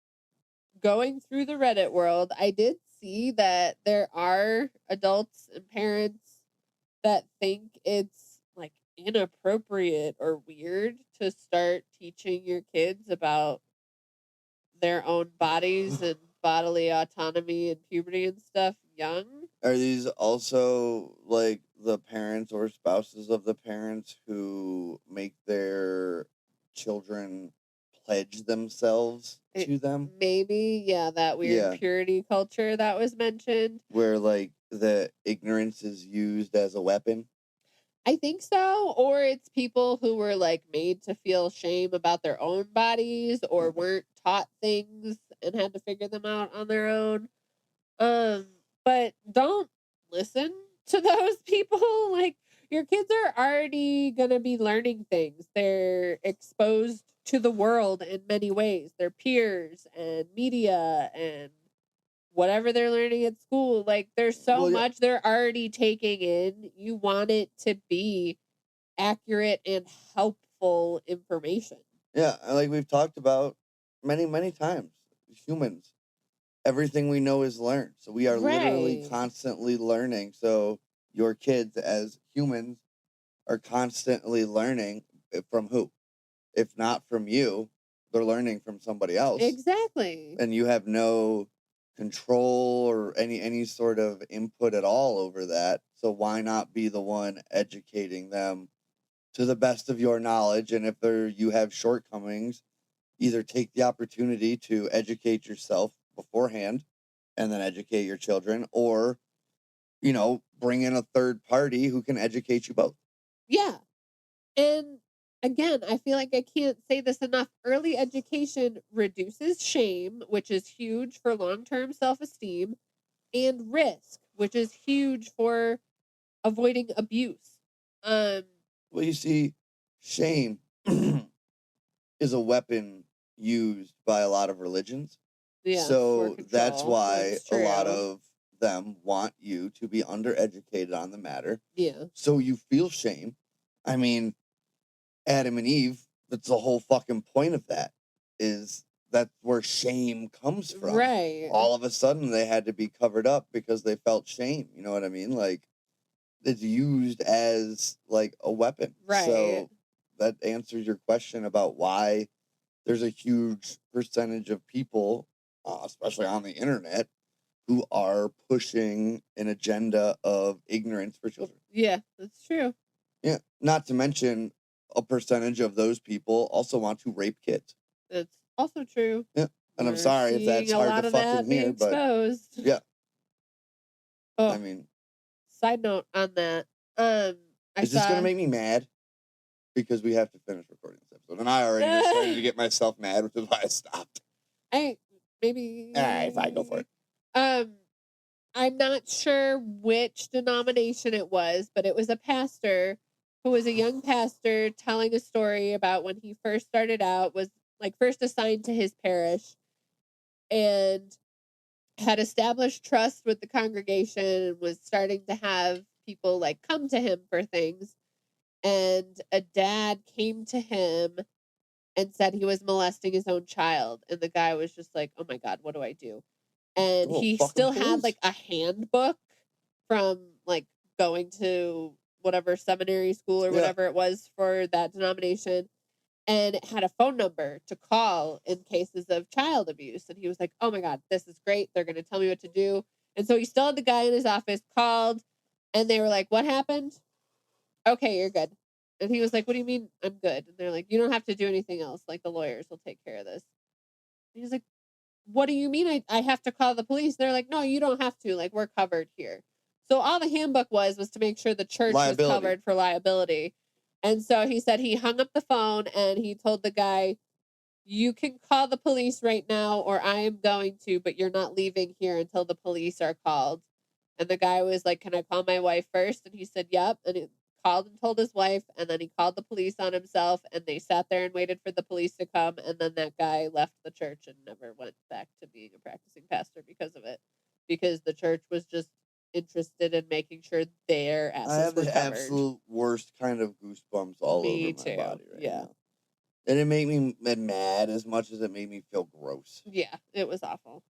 going through the Reddit world, I did see that there are adults and parents that think it's, like, inappropriate or weird to start teaching your kids about their own bodies and bodily autonomy and puberty and stuff young. Are these also like the parents or spouses of the parents who make their children pledge themselves to them? Maybe, yeah, that weird purity culture that was mentioned. Where like the ignorance is used as a weapon? I think so. Or it's people who were like made to feel shame about their own bodies or weren't taught things and had to figure them out on their own. But don't listen to those people. Like, your kids are already gonna be learning things. They're exposed to the world in many ways. Their peers and media and whatever they're learning at school. Like, there's so much they're already taking in. You want it to be accurate and helpful information. Yeah, like we've talked about many times. Humans, everything we know is learned. So we are literally constantly learning. So your kids as humans are constantly learning from who? If not from you, they're learning from somebody else. Exactly. And you have no control or any sort of input at all over that. So why not be the one educating them to the best of your knowledge? And if you have shortcomings, either take the opportunity to educate yourself beforehand and then educate your children, or, bring in a third party who can educate you both. Yeah. And again, I feel like I can't say this enough. Early education reduces shame, which is huge for long-term self-esteem, and risk, which is huge for avoiding abuse. Um, Well, you see, shame is a weapon used by a lot of religions. yeah, for So that's control. why That's a lot true. of them want you to be undereducated on the matter. Yeah. So you feel shame. I mean, Adam and Eve, that's the whole fucking point of that, is that's where shame comes from. Right. All of a sudden they had to be covered up because they felt shame. You know what I mean? Like, it's used as like a weapon. Right. So that answers your question about why there's a huge percentage of people, especially on the internet, who are pushing an agenda of ignorance for children. Yeah, that's true. Yeah. Not to mention, a percentage of those people also want to rape kids. That's also true. Yeah. And I'm We're sorry if that's seeing a hard lot to of that fucking being hear, but exposed. yeah. Oh, I mean, side note on that. I is this saw. going to make me mad? Because we have to finish recording this episode. And I already just started to get myself mad, which is why I stopped. Maybe. All right, fine, go for it. I'm not sure which denomination it was, but it was a pastor who was a young pastor telling a story about when he first started out, was like first assigned to his parish, and had established trust with the congregation and was starting to have people like come to him for things. And a dad came to him and said he was molesting his own child. And the guy was just like, oh my God, what do I do? And Oh, he fucking still had police. like a handbook from like going to whatever seminary school or Yeah. whatever it was for that denomination. And it had a phone number to call in cases of child abuse. And he was like, oh my God, this is great. They're going to tell me what to do. And so he still had the guy in his office, called, and they were like, what happened? Okay, you're good. And he was like, what do you mean I'm good? And they're like, you don't have to do anything else. Like, the lawyers will take care of this. And he's like, what do you mean I have to call the police? They're like, no, you don't have to. Like, we're covered here. So all the handbook was to make sure the church was covered for liability. And so he said he hung up the phone and he told the guy, you can call the police right now or I am going to, but you're not leaving here until the police are called. And the guy was like, can I call my wife first? And he said, yep. And he called and told his wife. And then he called the police on himself. And they sat there and waited for the police to come. And then that guy left the church and never went back to being a practicing pastor because of it. Because the church was just interested in making sure their asses I have were the covered. absolute worst kind of goosebumps all Me over my too. body right Yeah. now. And it made me mad as much as it made me feel gross. Yeah, it was awful.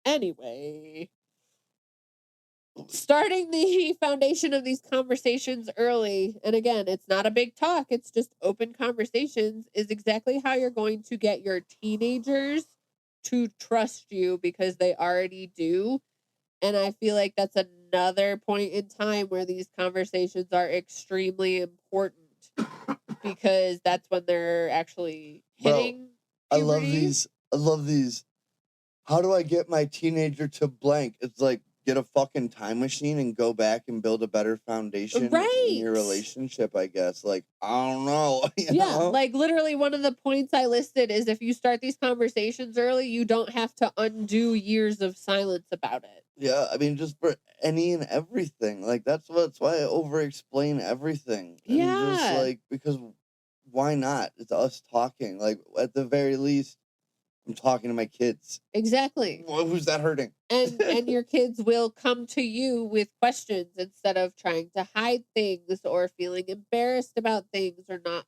Anyway, starting the foundation of these conversations early, and again, it's not a big talk, it's just open conversations, is exactly how you're going to get your teenagers to trust you because they already do. And I feel like that's another point in time where these conversations are extremely important because that's when they're actually hitting puberty. I love these. How do I get my teenager to blank? It's like, get a fucking time machine and go back and build a better foundation in your relationship, I guess. Like, I don't know. You know? Like literally one of the points I listed is if you start these conversations early, you don't have to undo years of silence about it. Yeah, I mean, just for any and everything. Like, that's why I over-explain everything. And just, like, because why not? It's us talking. Like, at the very least, I'm talking to my kids. Exactly. Well, who's that hurting? And your kids will come to you with questions instead of trying to hide things or feeling embarrassed about things or not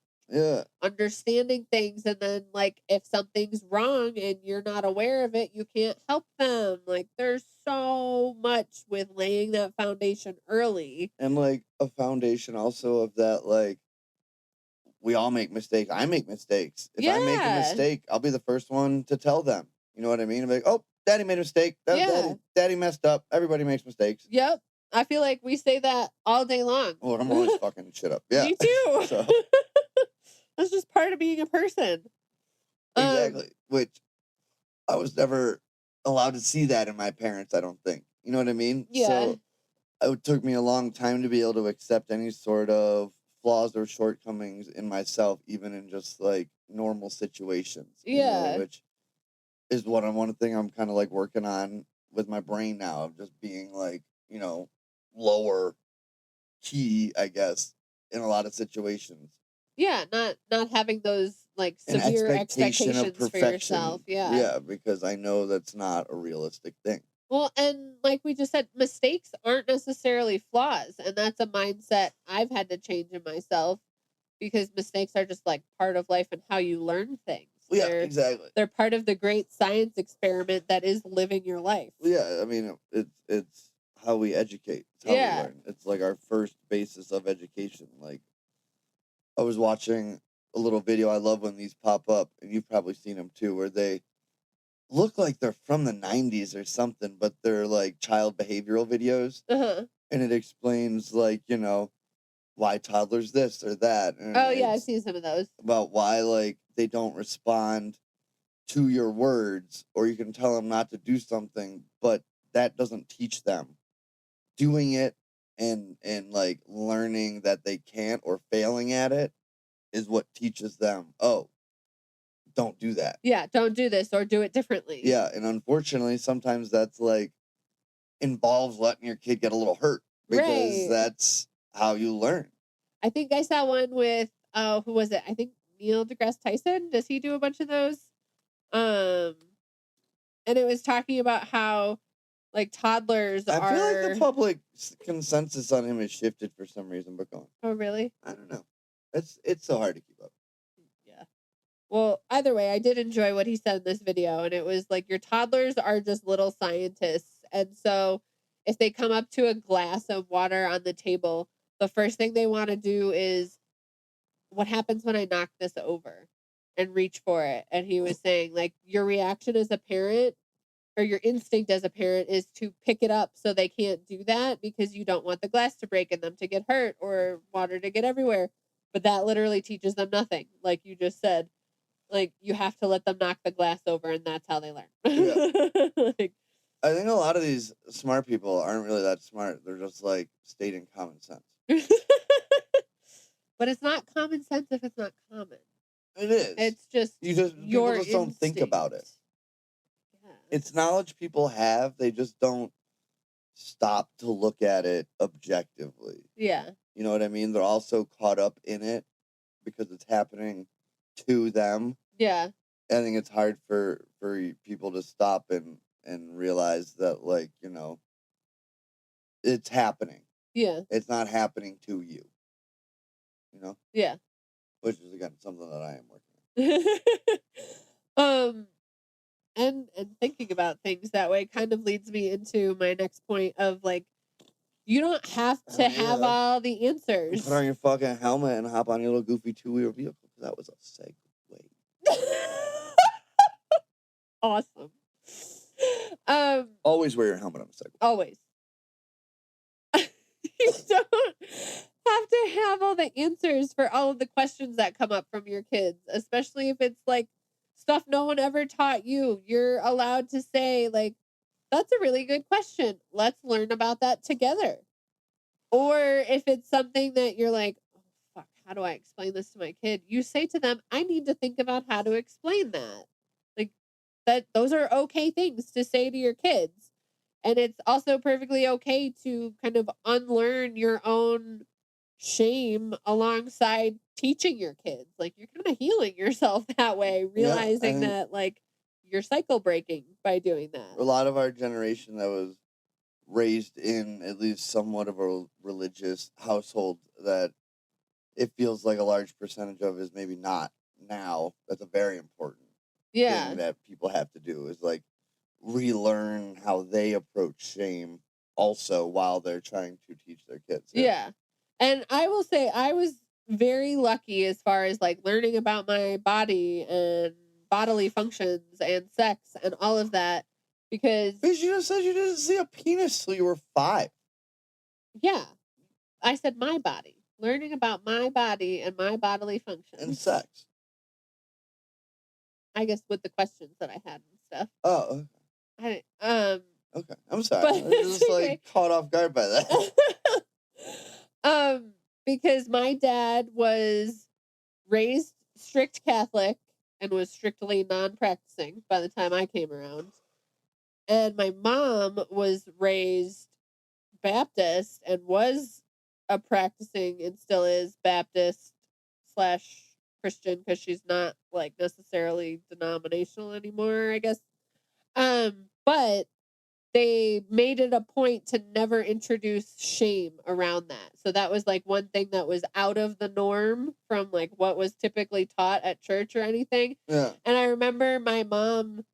understanding things. And then like if something's wrong and you're not aware of it, you can't help them. Like there's so much with laying that foundation early. And like a foundation also of that, like, we all make mistakes. I make mistakes. If I make a mistake, I'll be the first one to tell them. You know what I mean? I'm like, oh, daddy made a mistake. Daddy messed up. Everybody makes mistakes. Yep. I feel like we say that all day long. Oh, I'm always fucking shit up. Yeah. Me too. So. That's just part of being a person. Exactly. Which I was never allowed to see that in my parents, I don't think. You know what I mean? Yeah. So it took me a long time to be able to accept any sort of flaws or shortcomings in myself, even in just like normal situations. You know, Yeah. which is one thing I'm kind of like working on with my brain now, of just being like, lower key, I guess, in a lot of situations. Yeah, not having those like An severe expectation of expectations for yourself. perfection. Yeah. Yeah, because I know that's not a realistic thing. Well, and like we just said, mistakes aren't necessarily flaws, and that's a mindset I've had to change in myself because mistakes are just like part of life and how you learn things. Yeah, exactly. They're part of the great science experiment that is living your life. Yeah, I mean, it's how we educate. It's how we learn. It's like our first basis of education. Like, I was watching a little video. I love when these pop up, and you've probably seen them too, where they look like they're from the 90s or something, but they're like child behavioral videos. Uh-huh. And it explains, like, why toddlers this or that. And Oh, yeah, I've seen some of those. about why, like, they don't respond to your words, or you can tell them not to do something, but that doesn't teach them. Doing it and like learning that they can't, or failing at it, is what teaches them, oh, don't do that. Yeah, don't do this or do it differently. Yeah, and unfortunately sometimes that's like involves letting your kid get a little hurt, because that's how you learn. I think I saw one with who was it? I think Neil deGrasse Tyson. Does he do a bunch of those? And it was talking about how like toddlers I are. feel like the public consensus on him has shifted for some reason, but go on. Oh, really? I don't know. It's so hard to keep up. Yeah. Well, either way, I did enjoy what he said in this video, and it was like your toddlers are just little scientists, and so if they come up to a glass of water on the table, the first thing they want to do is, what happens when I knock this over, and reach for it. And he was saying, like, your reaction as a parent, or your instinct as a parent, is to pick it up so they can't do that because you don't want the glass to break and them to get hurt or water to get everywhere. But that literally teaches them nothing, like you just said. Like, you have to let them knock the glass over, and that's how they learn. Yeah. Like, I think a lot of these smart people aren't really that smart. They're just like stating common sense. but it's not common sense if it's not common. It is. It's just people just don't think about it. Yeah. It's knowledge people have. They just don't stop to look at it objectively. Yeah. You know what I mean? They're also caught up in it because it's happening to them. Yeah. I think it's hard for people to stop and realize that, like, it's happening. Yeah. It's not happening to you. Yeah. Which is, again, something that I am working on. And thinking about things that way kind of leads me into my next point of, like, you don't have to have all the answers. Put on your fucking helmet and hop on your little goofy two-wheel vehicle. That was a segue. Awesome. Always wear your helmet on a Segway. Always. You don't have to have all the answers for all of the questions that come up from your kids, especially if it's like stuff no one ever taught you. You're allowed to say, like, that's a really good question. Let's learn about that together. Or if it's something that you're like, oh, fuck, how do I explain this to my kid? You say to them, I need to think about how to explain that. Like, those are okay things to say to your kids. And it's also perfectly okay to kind of unlearn your own shame alongside teaching your kids. Like, you're kind of healing yourself that way, realizing that, like, you're cycle breaking by doing that. A lot of our generation that was raised in at least somewhat of a religious household, that it feels like a large percentage of is maybe not now. That's a very important thing that people have to do, is like relearn how they approach shame also while they're trying to teach their kids. Yeah. And I will say I was very lucky as far as like learning about my body and bodily functions and sex and all of that, because you just said you didn't see a penis till you were 5. Yeah. I said my body. Learning about my body and my bodily functions. And sex. I guess with the questions that I had and stuff. Oh, okay. I'm sorry. I was just like caught off guard by that. because my dad was raised strict Catholic and was strictly non-practicing by the time I came around. And my mom was raised Baptist and was a practicing and still is Baptist / Christian because she's not like necessarily denominational anymore, I guess. But they made it a point to never introduce shame around that. So that was like one thing that was out of the norm from like what was typically taught at church or anything. Yeah. And I remember my mom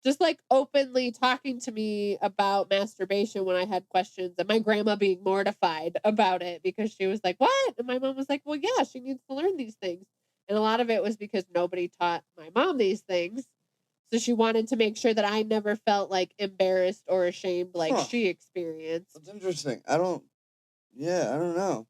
just like openly talking to me about masturbation when I had questions, and my grandma being mortified about it because she was like, "What?" And my mom was like, "Well, yeah, she needs to learn these things." And a lot of it was because nobody taught my mom these things. So she wanted to make sure that I never felt like embarrassed or ashamed like she experienced. That's interesting. I don't know.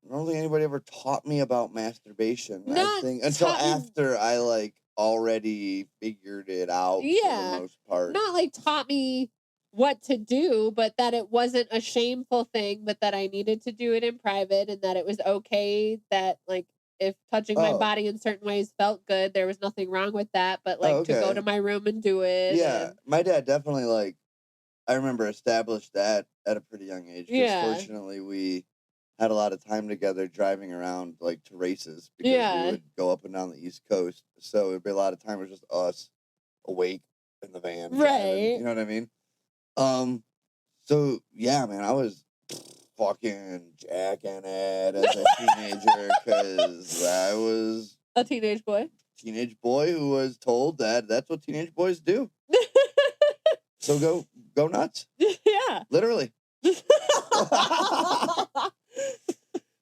I don't think anybody ever taught me about masturbation. I think until after I like already figured it out for the most part. Not like taught me what to do, but that it wasn't a shameful thing, but that I needed to do it in private and that it was okay that like if touching my body in certain ways felt good, there was nothing wrong with that, but like to go to my room and do it. Yeah, my dad definitely like I remember established that at a pretty young age because fortunately we had a lot of time together driving around like to races because we would go up and down the East Coast. So it'd be a lot of time it was just us awake in the van. Driving, you know what I mean? So yeah, man, I was fucking jacking it as a teenager because I was a teenage boy who was told that that's what teenage boys do. So go nuts. Yeah. Literally.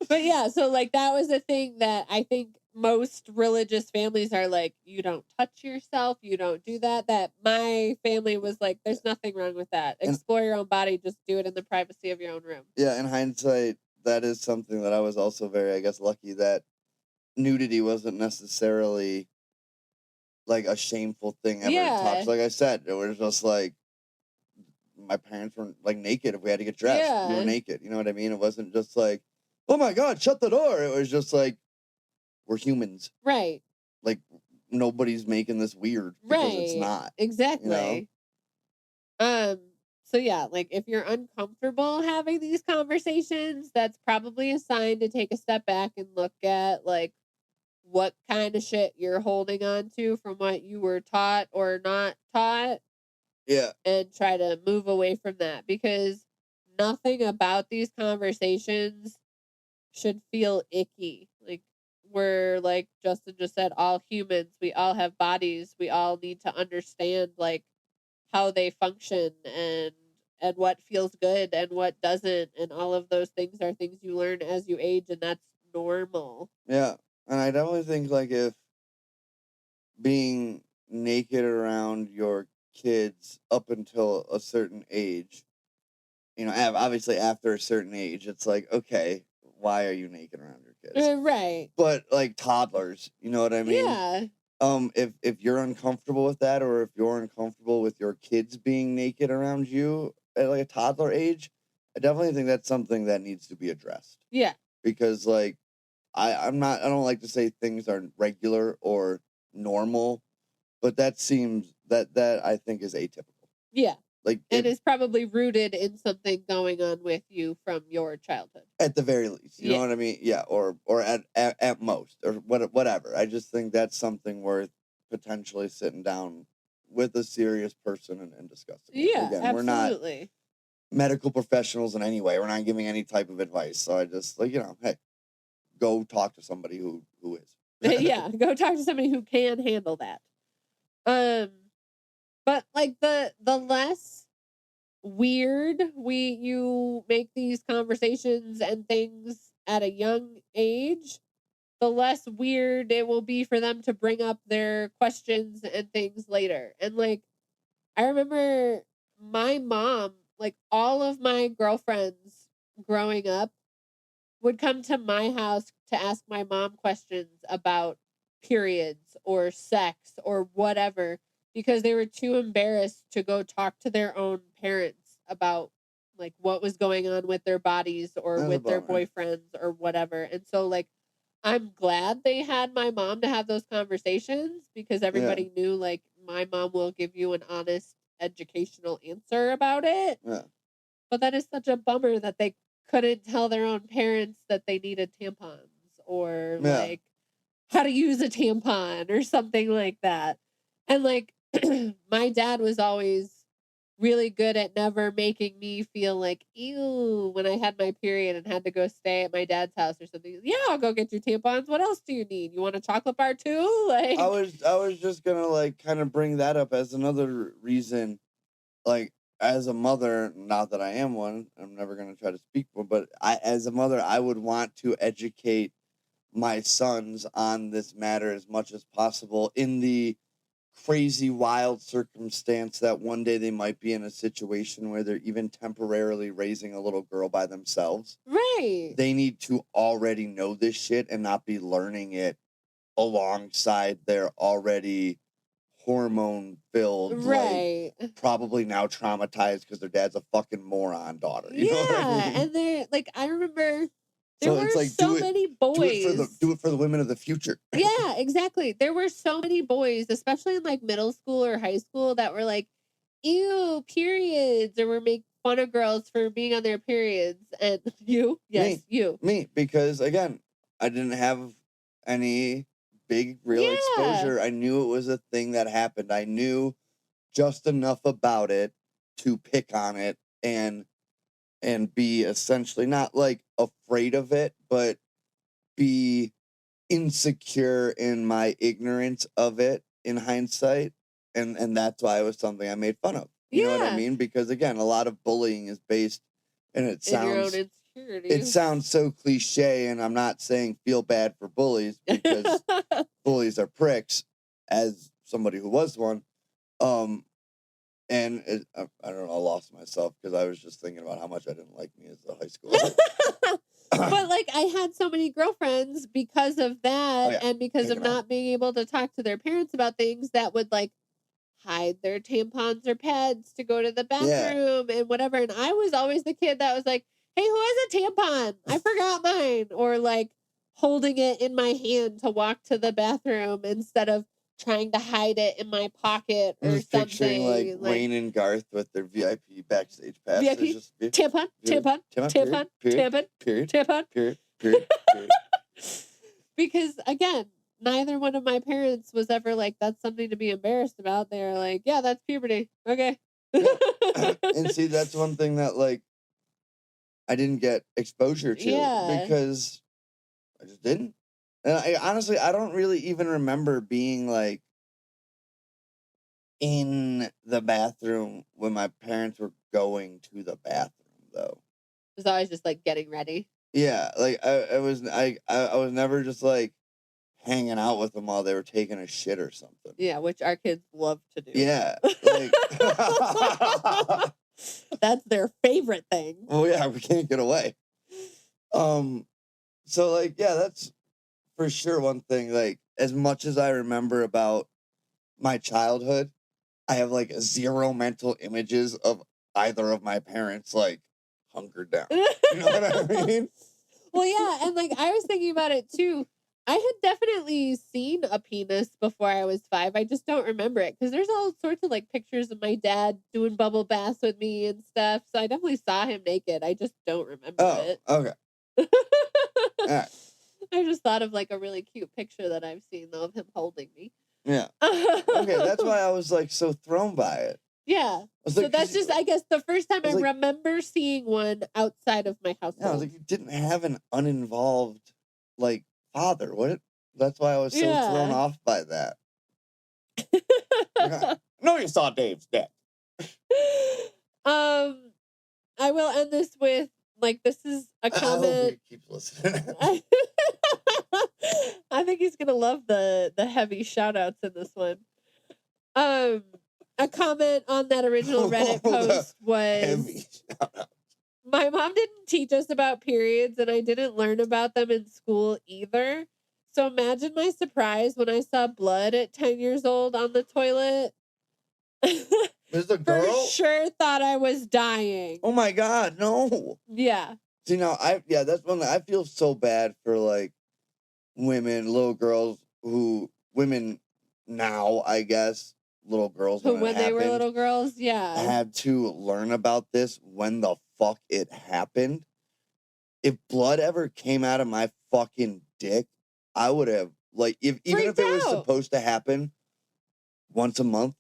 But yeah, so like that was a thing that I think most religious families are like, you don't touch yourself, you don't do that. That my family was like, there's nothing wrong with that. Explore your own body, just do it in the privacy of your own room. Yeah, in hindsight, that is something that I was also very, I guess, lucky that nudity wasn't necessarily like a shameful thing ever to touch. Like I said, it was just like my parents were like naked if we had to get dressed. We were naked. You know what I mean? It wasn't just like, oh my God, shut the door. It was just like, we're humans. Right. Like, nobody's making this weird because it's not. Exactly. You know? So yeah, like if you're uncomfortable having these conversations, that's probably a sign to take a step back and look at like what kind of shit you're holding on to from what you were taught or not taught. Yeah. And try to move away from that because nothing about these conversations should feel icky. Like we're like Justin just said, all humans, we all have bodies. We all need to understand like how they function and what feels good and what doesn't, and all of those things are things you learn as you age, and that's normal. Yeah. And I definitely think like if being naked around your kids up until a certain age, you know, obviously after a certain age, it's like, okay, why are you naked around your kids? Right. But like toddlers, you know what I mean? Yeah. If you're uncomfortable with that, or if you're uncomfortable with your kids being naked around you at like a toddler age, I definitely think that's something that needs to be addressed. Yeah. Because like I don't like to say things are regular or normal, but that seems that I think is atypical. Yeah. Like and it's probably rooted in something going on with you from your childhood. At the very least. You know what I mean? Yeah, or at most, or whatever. I just think that's something worth potentially sitting down with a serious person and discussing. Yeah, Again, absolutely. We're not medical professionals in any way. We're not giving any type of advice. So I just like, hey, go talk to somebody who is. Yeah, go talk to somebody who can handle that. But like the less weird you make these conversations and things at a young age, the less weird it will be for them to bring up their questions and things later. And like I remember my mom, like all of my girlfriends growing up would come to my house to ask my mom questions about periods or sex or whatever because they were too embarrassed to go talk to their own parents about like what was going on with their bodies or That's a with their bummer. boyfriends or whatever. And so like I'm glad they had my mom to have those conversations because Yeah. everybody knew like my mom will give you an honest educational answer about it. Yeah. But that is such a bummer that they couldn't tell their own parents that they needed tampons or Yeah. like how to use a tampon or something like that. And like my dad was always really good at never making me feel like ew when I had my period and had to go stay at my dad's house or something. Yeah, I'll go get your tampons. What else do you need? You want a chocolate bar too? Like I was just gonna like kind of bring that up as another reason, like as a mother, not that I am one, I'm never gonna try to speak for, but as a mother, I would want to educate my sons on this matter as much as possible in the crazy wild circumstance that one day they might be in a situation where they're even temporarily raising a little girl by themselves. right. They need to already know this shit and not be learning it alongside their already hormone filled, like Right. probably now traumatized because their dad's a fucking moron daughter. You know what I Yeah. mean? And they're like I remember there So were it's like so many boys. do it for the women of the future. Yeah, exactly. There were so many boys, especially in like middle school or high school, that were like, ew, periods, or were make fun of girls for being on their periods. And you, yes, you. Me, because again, I didn't have any big real Yeah. exposure. I knew it was a thing that happened. I knew just enough about it to pick on it and be essentially not like afraid of it, but be insecure in my ignorance of it in hindsight. And that's why it was something I made fun of. You know what I Yeah. mean? Because again, a lot of bullying is based, and In your own insecurities. it sounds so cliche, and I'm not saying feel bad for bullies because bullies are pricks, as somebody who was one. And I don't know, I lost myself because I was just thinking about how much I didn't like me as a high schooler. But like I had so many girlfriends because of that, yeah. and because Take of it on. not being able to talk to their parents about things that would like hide their tampons or pads to go to the bathroom and whatever. And I was always the kid that was like, hey, who has a tampon? I forgot mine. Or like holding it in my hand to walk to the bathroom instead of trying to hide it in my pocket I'm or just picturing like something. Wayne and Garth with their VIP backstage passes. VIP, Just tampon, tampon, tampon, tampon, period, tampon. period. Because again, neither one of my parents was ever like, that's something to be embarrassed about. They're like, yeah, that's puberty. Okay. And see, that's one thing that like I didn't get exposure to because I just didn't. And I honestly, I don't really even remember being like in the bathroom when my parents were going to the bathroom, though. It was always just like getting ready. Yeah, like I was never just like hanging out with them while they were taking a shit or something. Yeah, which our kids love to do. Yeah, like that's their favorite thing. Oh yeah, we can't get away. So like yeah, that's for sure one thing. Like as much as I remember about my childhood, I have like zero mental images of either of my parents like hunkered down. You know what I mean? Well, yeah, and like I was thinking about it too. I had definitely seen a penis before I was 5. I just don't remember it because there's all sorts of like pictures of my dad doing bubble baths with me and stuff. So I definitely saw him naked. I just don't remember it. Okay. All right. I just thought of like a really cute picture that I've seen though of him holding me. Yeah. Okay, that's why I was like so thrown by it. Yeah. So like, that's just, I guess, the first time I like, remember seeing one outside of my household. Yeah, I was like, you didn't have an uninvolved, like, father. What? That's why I was so thrown off by that. No, you saw Dave's death. I will end this with, like, this is a comment. I hope he keeps listening. I think he's gonna love the heavy shout outs in this one. A comment on that original Reddit post was, my mom didn't teach us about periods and I didn't learn about them in school either. So imagine my surprise when I saw blood at 10 years old on the toilet. There's a For girl? sure thought I was dying. Oh my God, no. Yeah. See, now, that's one that I feel so bad for, like, women, little girls women now, I guess, little girls Who, when it when they were happened, little girls, yeah. had to learn about this when the fuck it happened. If blood ever came out of my fucking dick, I would have, like, even if it was Freaked out. supposed to happen once a month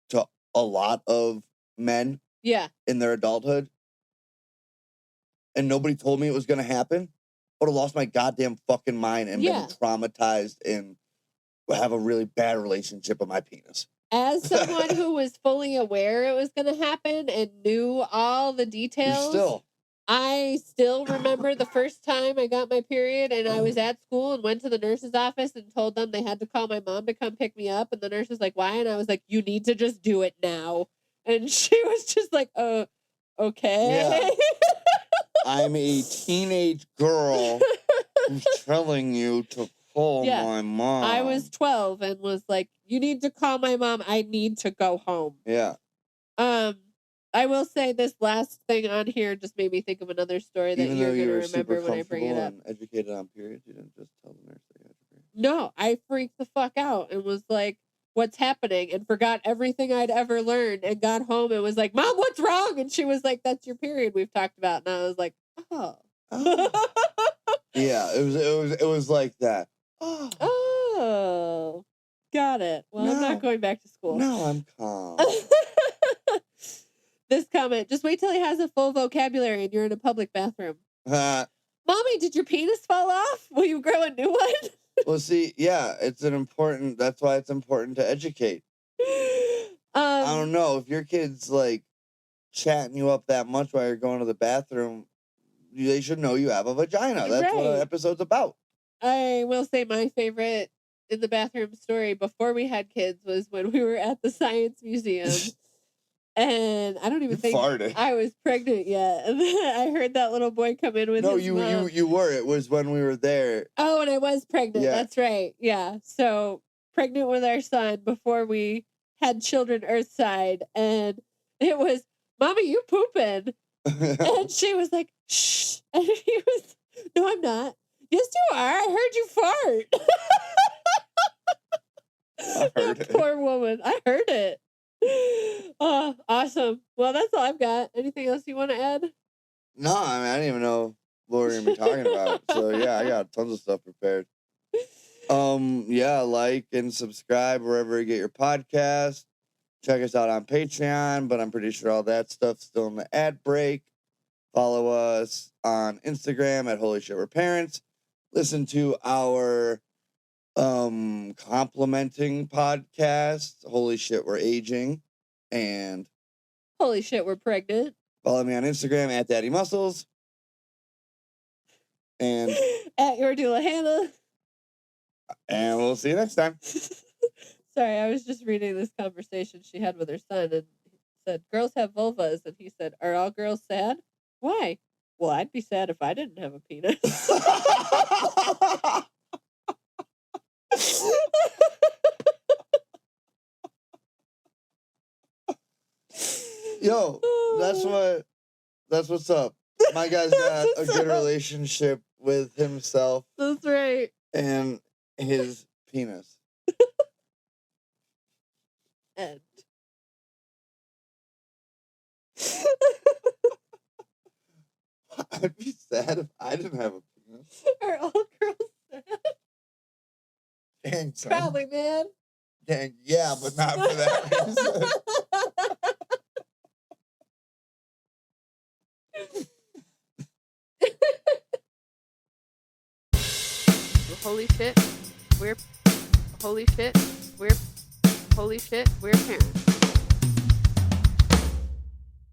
to a lot of men Yeah. in their adulthood, and nobody told me it was going to happen, I would have lost my goddamn fucking mind and Yeah. been traumatized and have a really bad relationship with my penis. As someone who was fully aware it was going to happen and knew all the details, I still remember the first time I got my period and I was at school and went to the nurse's office and told them they had to call my mom to come pick me up. And the nurse was like, why? And I was like, you need to just do it now. And she was just like, oh, okay. Yeah. I'm a teenage girl who's telling you to call my mom. I was 12 and was like, you need to call my mom. I need to go home. Yeah. I will say this last thing on here just made me think of another story that Even you're though going you to were remember super when I bring it comfortable up. and educated on periods, you didn't just tell the nurse that you had your period. No, I freaked the fuck out and was like, what's happening? And forgot everything I'd ever learned and got home and was like, Mom, what's wrong? And she was like, that's your period we've talked about. And I was like, oh. Yeah, it was like that. Oh. Got it. Well, I'm not going back to school. No, I'm calm. This comment, just wait till he has a full vocabulary and you're in a public bathroom. Mommy, did your penis fall off? Will you grow a new one? Well, see, yeah, that's why it's important to educate. I don't know, if your kid's, like, chatting you up that much while you're going to the bathroom, they should know you have a vagina. That's what an episode's about. I will say my favorite in the bathroom story before we had kids was when we were at the Science Museum. And I don't even think farted. I was pregnant yet. And then I heard that little boy come in with his mom. You were. It was when we were there. Oh, and I was pregnant. Yeah. That's right. Yeah. So pregnant with our son before we had children Earthside. And it was, Mommy, you pooping. And she was like, shh. And he was, no, I'm not. Yes, you are. I heard you fart. I heard it. Poor woman. I heard it. Oh, awesome. Well, that's all I've got. Anything else you want to add? No, I mean, I didn't even know what we were going to be talking about. So, yeah, I got tons of stuff prepared. Yeah, like and subscribe wherever you get your podcast. Check us out on Patreon, but I'm pretty sure all that stuff's still in the ad break. Follow us on Instagram at Holy Shit We're Parents. Listen to our complimenting podcast, Holy Shit We're Aging, and Holy Shit We're Pregnant. Follow me on Instagram at Daddy Muscles. And at your doula Hannah. And we'll see you next time. Sorry, I was just reading this conversation she had with her son and said, girls have vulvas. And he said, are all girls sad? Why? Well, I'd be sad if I didn't have a penis. Yo, that's what's up. My guy's got a good relationship with himself. That's right. And his penis. End. I'd be sad if I didn't have a penis. Are all girls sad? Dang, son. Probably, man. Dang, yeah, but not for that reason. Holy shit, we're parents.